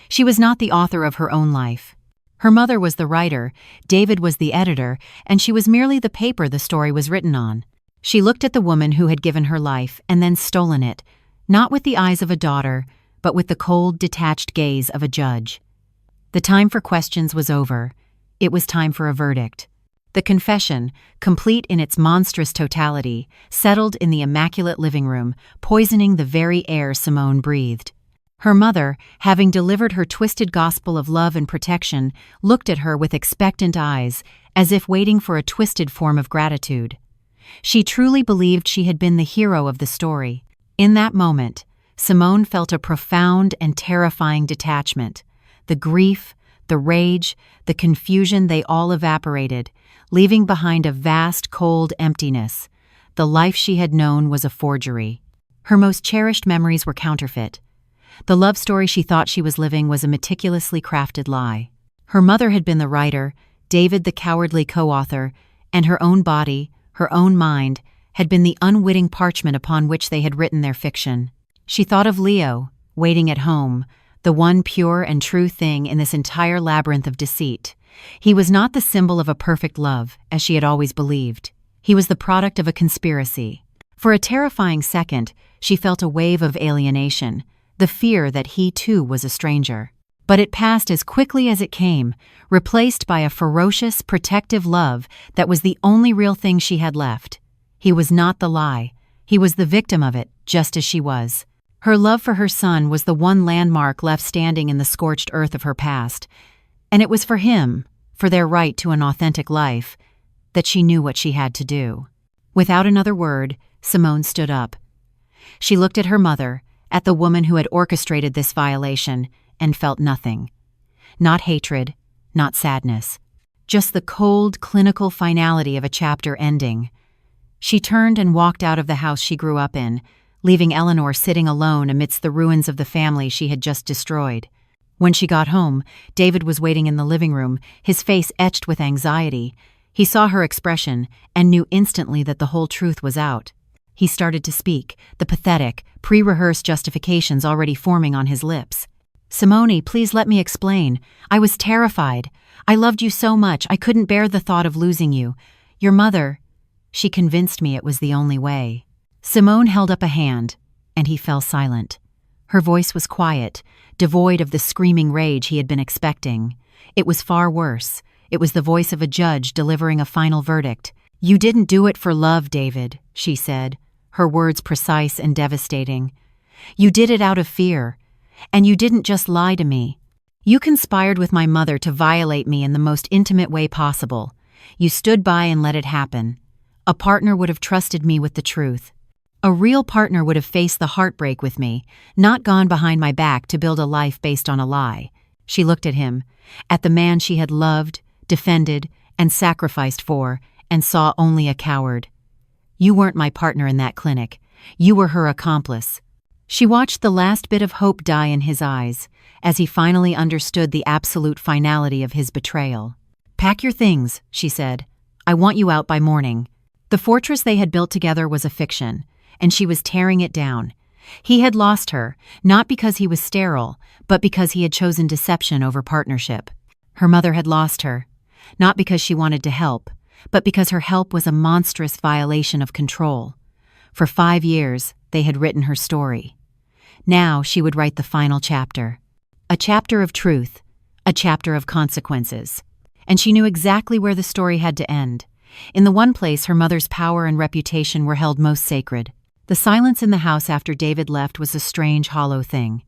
She was not the author of her own life. Her mother was the writer, David was the editor, and she was merely the paper the story was written on. She looked at the woman who had given her life and then stolen it, not with the eyes of a daughter, but with the cold, detached gaze of a judge. The time for questions was over. It was time for a verdict. The confession, complete in its monstrous totality, settled in the immaculate living room, poisoning the very air Simone breathed. Her mother, having delivered her twisted gospel of love and protection, looked at her with expectant eyes, as if waiting for a twisted form of gratitude. She truly believed she had been the hero of the story. In that moment, Simone felt a profound and terrifying detachment. The grief, the rage, the confusion, they all evaporated, leaving behind a vast, cold emptiness. The life she had known was a forgery. Her most cherished memories were counterfeit. The love story she thought she was living was a meticulously crafted lie. Her mother had been the writer, David the cowardly co-author, and her own body, her own mind, had been the unwitting parchment upon which they had written their fiction. She thought of Leo, waiting at home, the one pure and true thing in this entire labyrinth of deceit. He was not the symbol of a perfect love, as she had always believed. He was the product of a conspiracy. For a terrifying second, she felt a wave of alienation, the fear that he too was a stranger. But it passed as quickly as it came, replaced by a ferocious, protective love that was the only real thing she had left. He was not the lie. He was the victim of it, just as she was. Her love for her son was the one landmark left standing in the scorched earth of her past, and it was for him, for their right to an authentic life, that she knew what she had to do. Without another word, Simone stood up. She looked at her mother, at the woman who had orchestrated this violation, and felt nothing. Not hatred, not sadness. Just the cold, clinical finality of a chapter ending. She turned and walked out of the house she grew up in, leaving Eleanor sitting alone amidst the ruins of the family she had just destroyed. When she got home, David was waiting in the living room, his face etched with anxiety. He saw her expression and knew instantly that the whole truth was out. He started to speak, the pathetic, pre-rehearsed justifications already forming on his lips. "Simone, please let me explain. I was terrified. I loved you so much, I couldn't bear the thought of losing you. Your mother, she convinced me it was the only way." Simone held up a hand, and he fell silent. Her voice was quiet, devoid of the screaming rage he had been expecting. It was far worse. It was the voice of a judge delivering a final verdict. "You didn't do it for love, David," she said, her words precise and devastating. "You did it out of fear. And you didn't just lie to me. You conspired with my mother to violate me in the most intimate way possible. You stood by and let it happen. A partner would have trusted me with the truth. A real partner would have faced the heartbreak with me, not gone behind my back to build a life based on a lie. She looked at him, at the man she had loved, defended, and sacrificed for, and saw only a coward. You weren't my partner in that clinic. You were her accomplice. She watched the last bit of hope die in his eyes, as he finally understood the absolute finality of his betrayal. "Pack your things," she said. "I want you out by morning." The fortress they had built together was a fiction, and she was tearing it down. He had lost her, not because he was sterile, but because he had chosen deception over partnership. Her mother had lost her, not because she wanted to help, but because her help was a monstrous violation of control. For 5 years, they had written her story. Now she would write the final chapter. A chapter of truth, a chapter of consequences. And she knew exactly where the story had to end. In the one place her mother's power and reputation were held most sacred. The silence in the house after David left was a strange, hollow thing.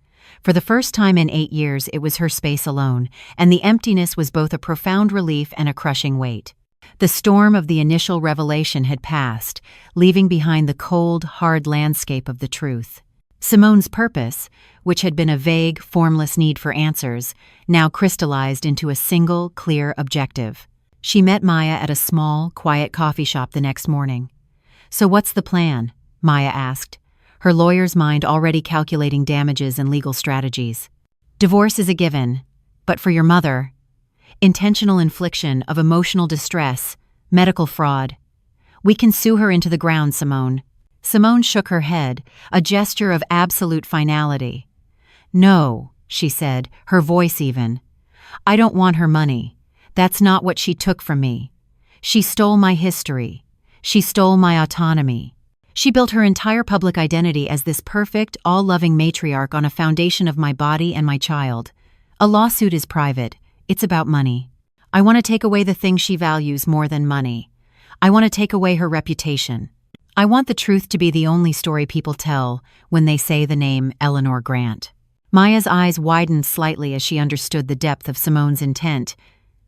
For the first time in 8 years, it was her space alone, and the emptiness was both a profound relief and a crushing weight. The storm of the initial revelation had passed, leaving behind the cold, hard landscape of the truth. Simone's purpose, which had been a vague, formless need for answers, now crystallized into a single, clear objective. She met Maya at a small, quiet coffee shop the next morning. "So what's the plan?" Maya asked, her lawyer's mind already calculating damages and legal strategies. "Divorce is a given, but for your mother, intentional infliction of emotional distress, medical fraud. We can sue her into the ground, Simone." Simone shook her head, a gesture of absolute finality. "No," she said, her voice even. "I don't want her money. That's not what she took from me. She stole my history. She stole my autonomy. She built her entire public identity as this perfect, all-loving matriarch on a foundation of my body and my child. A lawsuit is private. It's about money. I want to take away the thing she values more than money. I want to take away her reputation. I want the truth to be the only story people tell when they say the name Eleanor Grant." Maya's eyes widened slightly as she understood the depth of Simone's intent.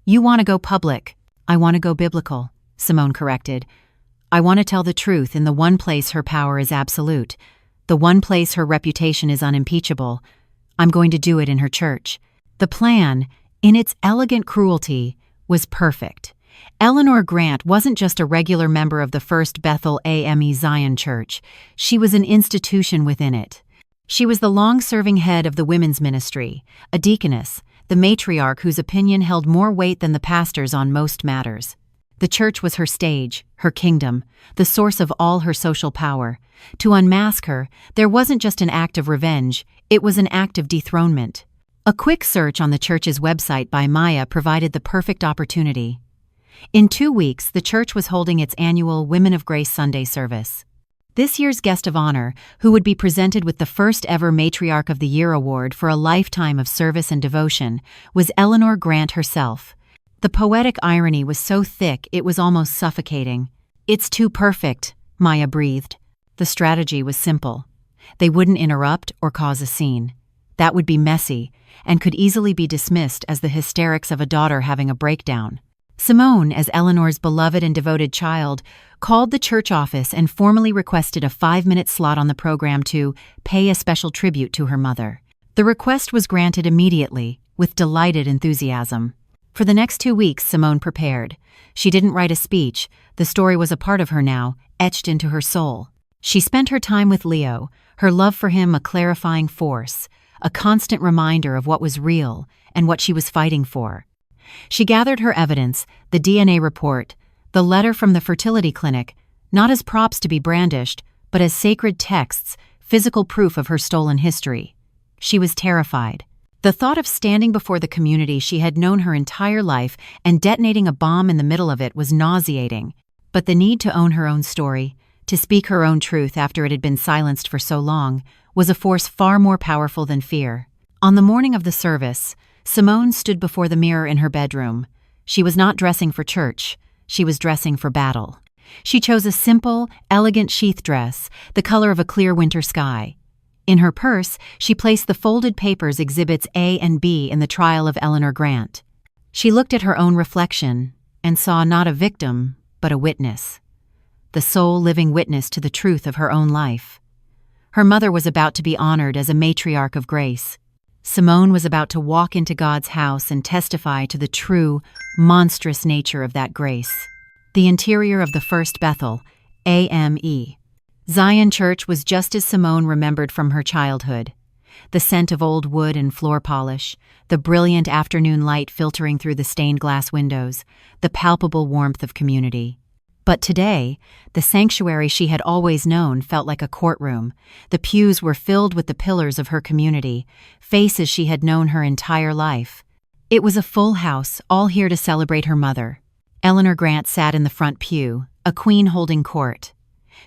"You want to go public. I want to go biblical," Simone corrected. "I want to tell the truth in the one place her power is absolute, the one place her reputation is unimpeachable. I'm going to do it in her church." The plan, in its elegant cruelty, was perfect. Eleanor Grant wasn't just a regular member of the First Bethel AME Zion Church. She was an institution within it. She was the long-serving head of the women's ministry, a deaconess, the matriarch whose opinion held more weight than the pastor's on most matters. The church was her stage, her kingdom, the source of all her social power. To unmask her, there wasn't just an act of revenge, it was an act of dethronement. A quick search on the church's website by Maya provided the perfect opportunity. In 2 weeks, the church was holding its annual Women of Grace Sunday service. This year's guest of honor, who would be presented with the first ever Matriarch of the Year award for a lifetime of service and devotion, was Eleanor Grant herself. The poetic irony was so thick it was almost suffocating. "It's too perfect," Maya breathed. The strategy was simple. They wouldn't interrupt or cause a scene. That would be messy, and could easily be dismissed as the hysterics of a daughter having a breakdown. Simone, as Eleanor's beloved and devoted child, called the church office and formally requested a 5-minute slot on the program to pay a special tribute to her mother. The request was granted immediately, with delighted enthusiasm. For the next 2 weeks, Simone prepared. She didn't write a speech. The story was a part of her now, etched into her soul. She spent her time with Leo, her love for him a clarifying force, a constant reminder of what was real and what she was fighting for. She gathered her evidence, the DNA report, the letter from the fertility clinic, not as props to be brandished, but as sacred texts, physical proof of her stolen history. She was terrified. The thought of standing before the community she had known her entire life and detonating a bomb in the middle of it was nauseating. But the need to own her own story, to speak her own truth after it had been silenced for so long, was a force far more powerful than fear. On the morning of the service, Simone stood before the mirror in her bedroom. She was not dressing for church. She was dressing for battle. She chose a simple, elegant sheath dress, the color of a clear winter sky. In her purse, she placed the folded papers Exhibits A and B in the trial of Eleanor Grant. She looked at her own reflection and saw not a victim, but a witness. The sole living witness to the truth of her own life. Her mother was about to be honored as a matriarch of grace. Simone was about to walk into God's house and testify to the true, monstrous nature of that grace. The interior of the First Bethel, AME. Zion Church was just as Simone remembered from her childhood. The scent of old wood and floor polish, the brilliant afternoon light filtering through the stained glass windows, the palpable warmth of community. But today, the sanctuary she had always known felt like a courtroom. The pews were filled with the pillars of her community, faces she had known her entire life. It was a full house, all here to celebrate her mother. Eleanor Grant sat in the front pew, a queen holding court.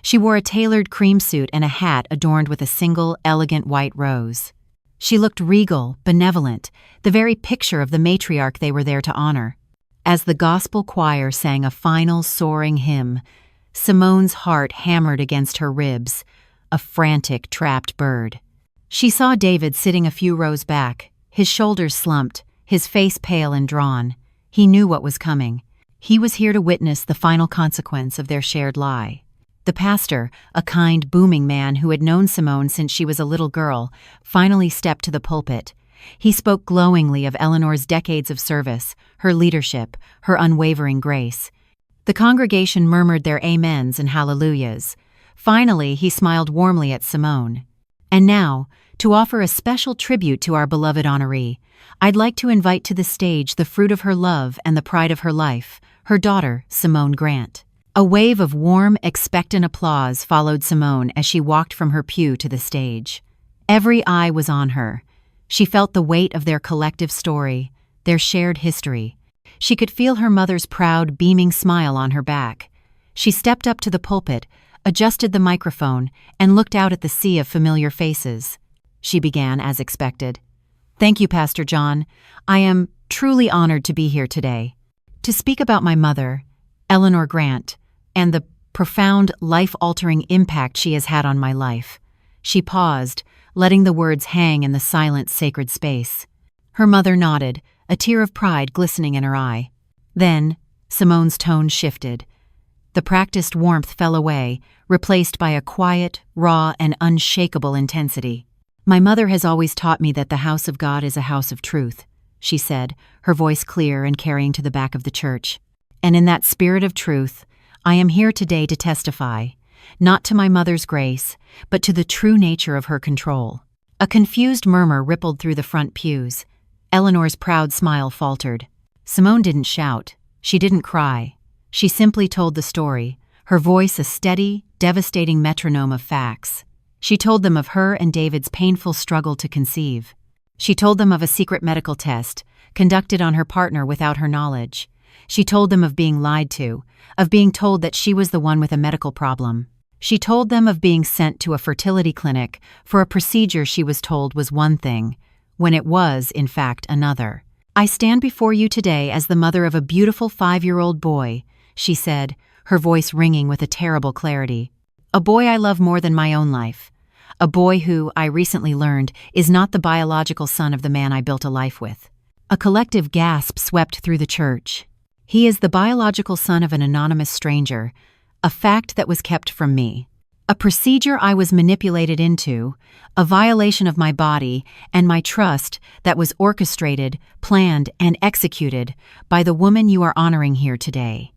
She wore a tailored cream suit and a hat adorned with a single, elegant white rose. She looked regal, benevolent, the very picture of the matriarch they were there to honor. As the gospel choir sang a final soaring hymn, Simone's heart hammered against her ribs, a frantic, trapped bird. She saw David sitting a few rows back, his shoulders slumped, his face pale and drawn. He knew what was coming. He was here to witness the final consequence of their shared lie. The pastor, a kind, booming man who had known Simone since she was a little girl, finally stepped to the pulpit. He spoke glowingly of Eleanor's decades of service, her leadership, her unwavering grace. The congregation murmured their amens and hallelujahs. Finally, he smiled warmly at Simone. And now, to offer a special tribute to our beloved honoree, I'd like to invite to the stage the fruit of her love and the pride of her life, her daughter, Simone Grant. A wave of warm, expectant applause followed Simone as she walked from her pew to the stage. Every eye was on her. She felt the weight of their collective story, their shared history. She could feel her mother's proud, beaming smile on her back. She stepped up to the pulpit, adjusted the microphone, and looked out at the sea of familiar faces. She began as expected. "Thank you, Pastor John. I am truly honored to be here today, to speak about my mother, Eleanor Grant, and the profound, life-altering impact she has had on my life." She paused, letting the words hang in the silent, sacred space. Her mother nodded, a tear of pride glistening in her eye. Then, Simone's tone shifted. The practiced warmth fell away, replaced by a quiet, raw, and unshakable intensity. "My mother has always taught me that the house of God is a house of truth," she said, her voice clear and carrying to the back of the church. "And in that spirit of truth, I am here today to testify, not to my mother's grace, but to the true nature of her control." A confused murmur rippled through the front pews. Eleanor's proud smile faltered. Simone didn't shout. She didn't cry. She simply told the story, her voice a steady, devastating metronome of facts. She told them of her and David's painful struggle to conceive. She told them of a secret medical test, conducted on her partner without her knowledge. She told them of being lied to, of being told that she was the one with a medical problem. She told them of being sent to a fertility clinic for a procedure she was told was one thing, when it was, in fact, another. "I stand before you today as the mother of a beautiful 5-year-old boy," she said, her voice ringing with a terrible clarity. "A boy I love more than my own life. A boy who, I recently learned, is not the biological son of the man I built a life with." A collective gasp swept through the church. "He is the biological son of an anonymous stranger, a fact that was kept from me. A procedure I was manipulated into, a violation of my body and my trust that was orchestrated, planned, and executed by the woman you are honoring here today.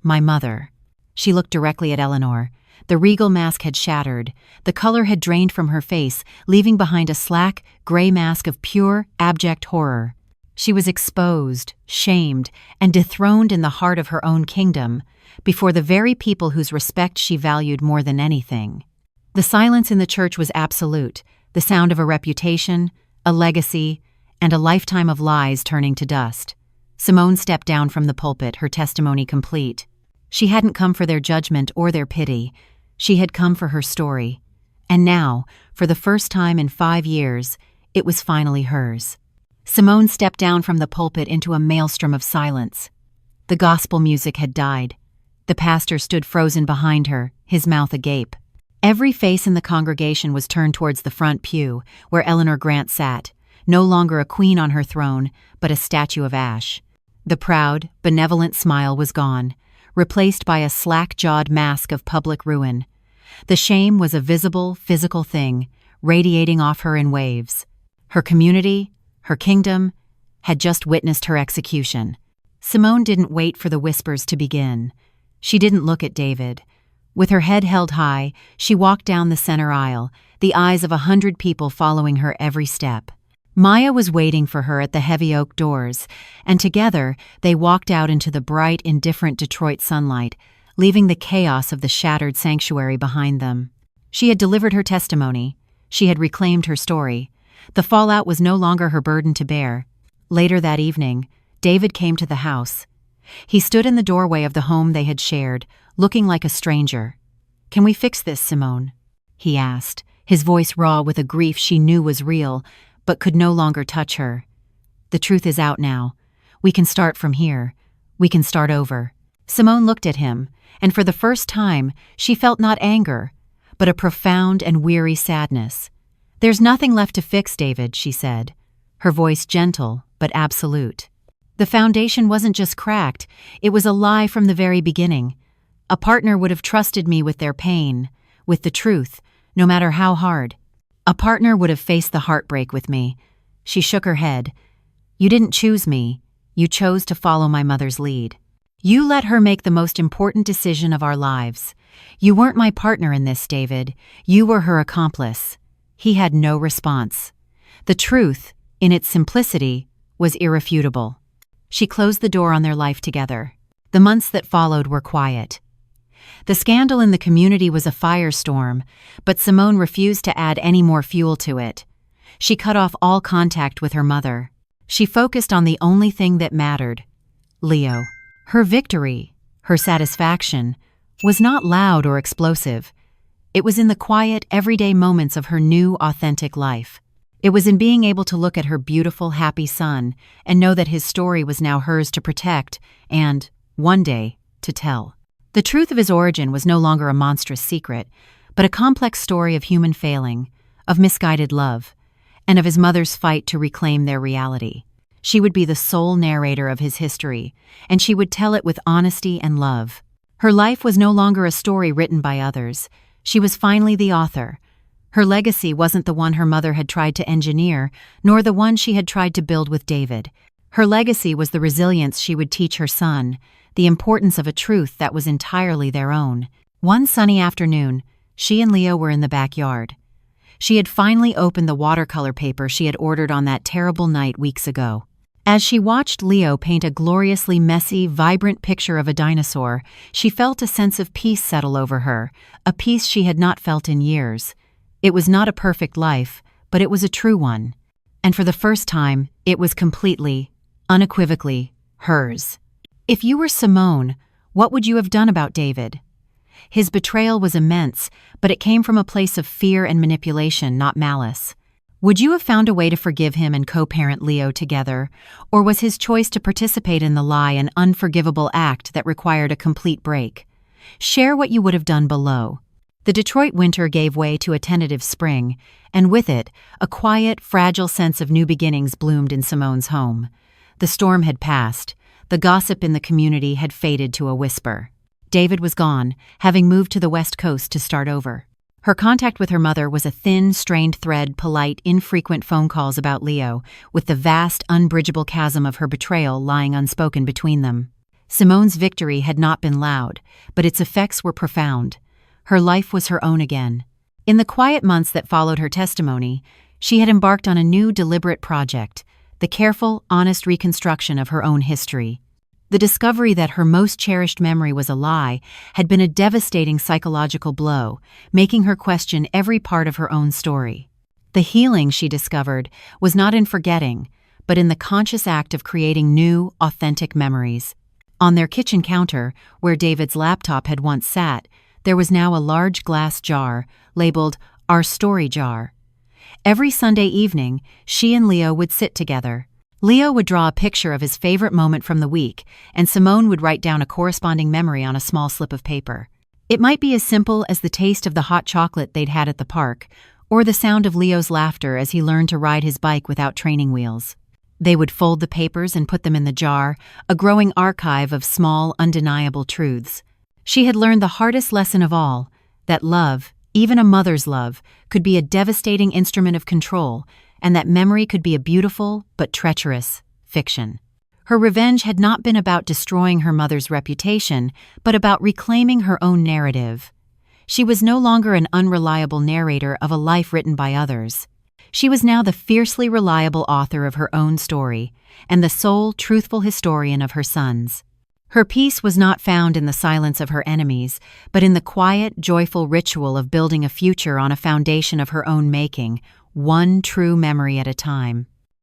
My mother." She looked directly at Eleanor. The regal mask had shattered. The color had drained from her face, leaving behind a slack, gray mask of pure, abject horror. She was exposed, shamed, and dethroned in the heart of her own kingdom, before the very people whose respect she valued more than anything. The silence in the church was absolute, the sound of a reputation, a legacy, and a lifetime of lies turning to dust. Simone stepped down from the pulpit, her testimony complete. She hadn't come for their judgment or their pity. She had come for her story. And now, for the first time in 5 years, it was finally hers. Simone stepped down from the pulpit into a maelstrom of silence. The gospel music had died. The pastor stood frozen behind her, his mouth agape. Every face in the congregation was turned towards the front pew, where Eleanor Grant sat, no longer a queen on her throne, but a statue of ash. The proud, benevolent smile was gone, replaced by a slack-jawed mask of public ruin. The shame was a visible, physical thing, radiating off her in waves. Her community, her kingdom, had just witnessed her execution. Simone didn't wait for the whispers to begin. She didn't look at David. With her head held high, she walked down the center aisle, the eyes of 100 people following her every step. Maya was waiting for her at the heavy oak doors, and together they walked out into the bright, indifferent Detroit sunlight, leaving the chaos of the shattered sanctuary behind them. She had delivered her testimony. She had reclaimed her story. The fallout was no longer her burden to bear. Later that evening, David came to the house. He stood in the doorway of the home they had shared, looking like a stranger. "Can we fix this, Simone?" he asked, his voice raw with a grief she knew was real, but could no longer touch her. "The truth is out now. We can start from here. We can start over." Simone looked at him, and for the first time, she felt not anger, but a profound and weary sadness. "There's nothing left to fix, David," she said, her voice gentle but absolute. "The foundation wasn't just cracked, it was a lie from the very beginning. A partner would have trusted me with their pain, with the truth, no matter how hard. A partner would have faced the heartbreak with me." She shook her head. "You didn't choose me. You chose to follow my mother's lead. You let her make the most important decision of our lives. You weren't my partner in this, David. You were her accomplice." He had no response. The truth, in its simplicity, was irrefutable. She closed the door on their life together. The months that followed were quiet. The scandal in the community was a firestorm, but Simone refused to add any more fuel to it. She cut off all contact with her mother. She focused on the only thing that mattered: Leo. Her victory, her satisfaction, was not loud or explosive. It was in the quiet, everyday moments of her new, authentic life. It was in being able to look at her beautiful, happy son and know that his story was now hers to protect and, one day, to tell. The truth of his origin was no longer a monstrous secret, but a complex story of human failing, of misguided love, and of his mother's fight to reclaim their reality. She would be the sole narrator of his history, and she would tell it with honesty and love. Her life was no longer a story written by others. She was finally the author. Her legacy wasn't the one her mother had tried to engineer, nor the one she had tried to build with David. Her legacy was the resilience she would teach her son, the importance of a truth that was entirely their own. One sunny afternoon, she and Leo were in the backyard. She had finally opened the watercolor paper she had ordered on that terrible night weeks ago. As she watched Leo paint a gloriously messy, vibrant picture of a dinosaur, she felt a sense of peace settle over her, a peace she had not felt in years. It was not a perfect life, but it was a true one. And for the first time, it was completely, unequivocally, hers. If you were Simone, what would you have done about David? His betrayal was immense, but it came from a place of fear and manipulation, not malice. Would you have found a way to forgive him and co-parent Leo together, or was his choice to participate in the lie an unforgivable act that required a complete break? Share what you would have done below. The Detroit winter gave way to a tentative spring, and with it, a quiet, fragile sense of new beginnings bloomed in Simone's home. The storm had passed. The gossip in the community had faded to a whisper. David was gone, having moved to the West Coast to start over. Her contact with her mother was a thin, strained thread, polite, infrequent phone calls about Leo, with the vast, unbridgeable chasm of her betrayal lying unspoken between them. Simone's victory had not been loud, but its effects were profound. Her life was her own again. In the quiet months that followed her testimony, she had embarked on a new, deliberate project, the careful, honest reconstruction of her own history. The discovery that her most cherished memory was a lie had been a devastating psychological blow, making her question every part of her own story. The healing, she discovered, was not in forgetting, but in the conscious act of creating new, authentic memories. On their kitchen counter, where David's laptop had once sat, there was now a large glass jar, labeled "Our Story Jar." Every Sunday evening, she and Leo would sit together. Leo would draw a picture of his favorite moment from the week, and Simone would write down a corresponding memory on a small slip of paper. It might be as simple as the taste of the hot chocolate they'd had at the park, or the sound of Leo's laughter as he learned to ride his bike without training wheels. They would fold the papers and put them in the jar, a growing archive of small, undeniable truths. She had learned the hardest lesson of all, that love, even a mother's love, could be a devastating instrument of control, and that memory could be a beautiful, but treacherous, fiction. Her revenge had not been about destroying her mother's reputation, but about reclaiming her own narrative. She was no longer an unreliable narrator of a life written by others. She was now the fiercely reliable author of her own story, and the sole truthful historian of her son's. Her peace was not found in the silence of her enemies, but in the quiet, joyful ritual of building a future on a foundation of her own making, one true memory at a time.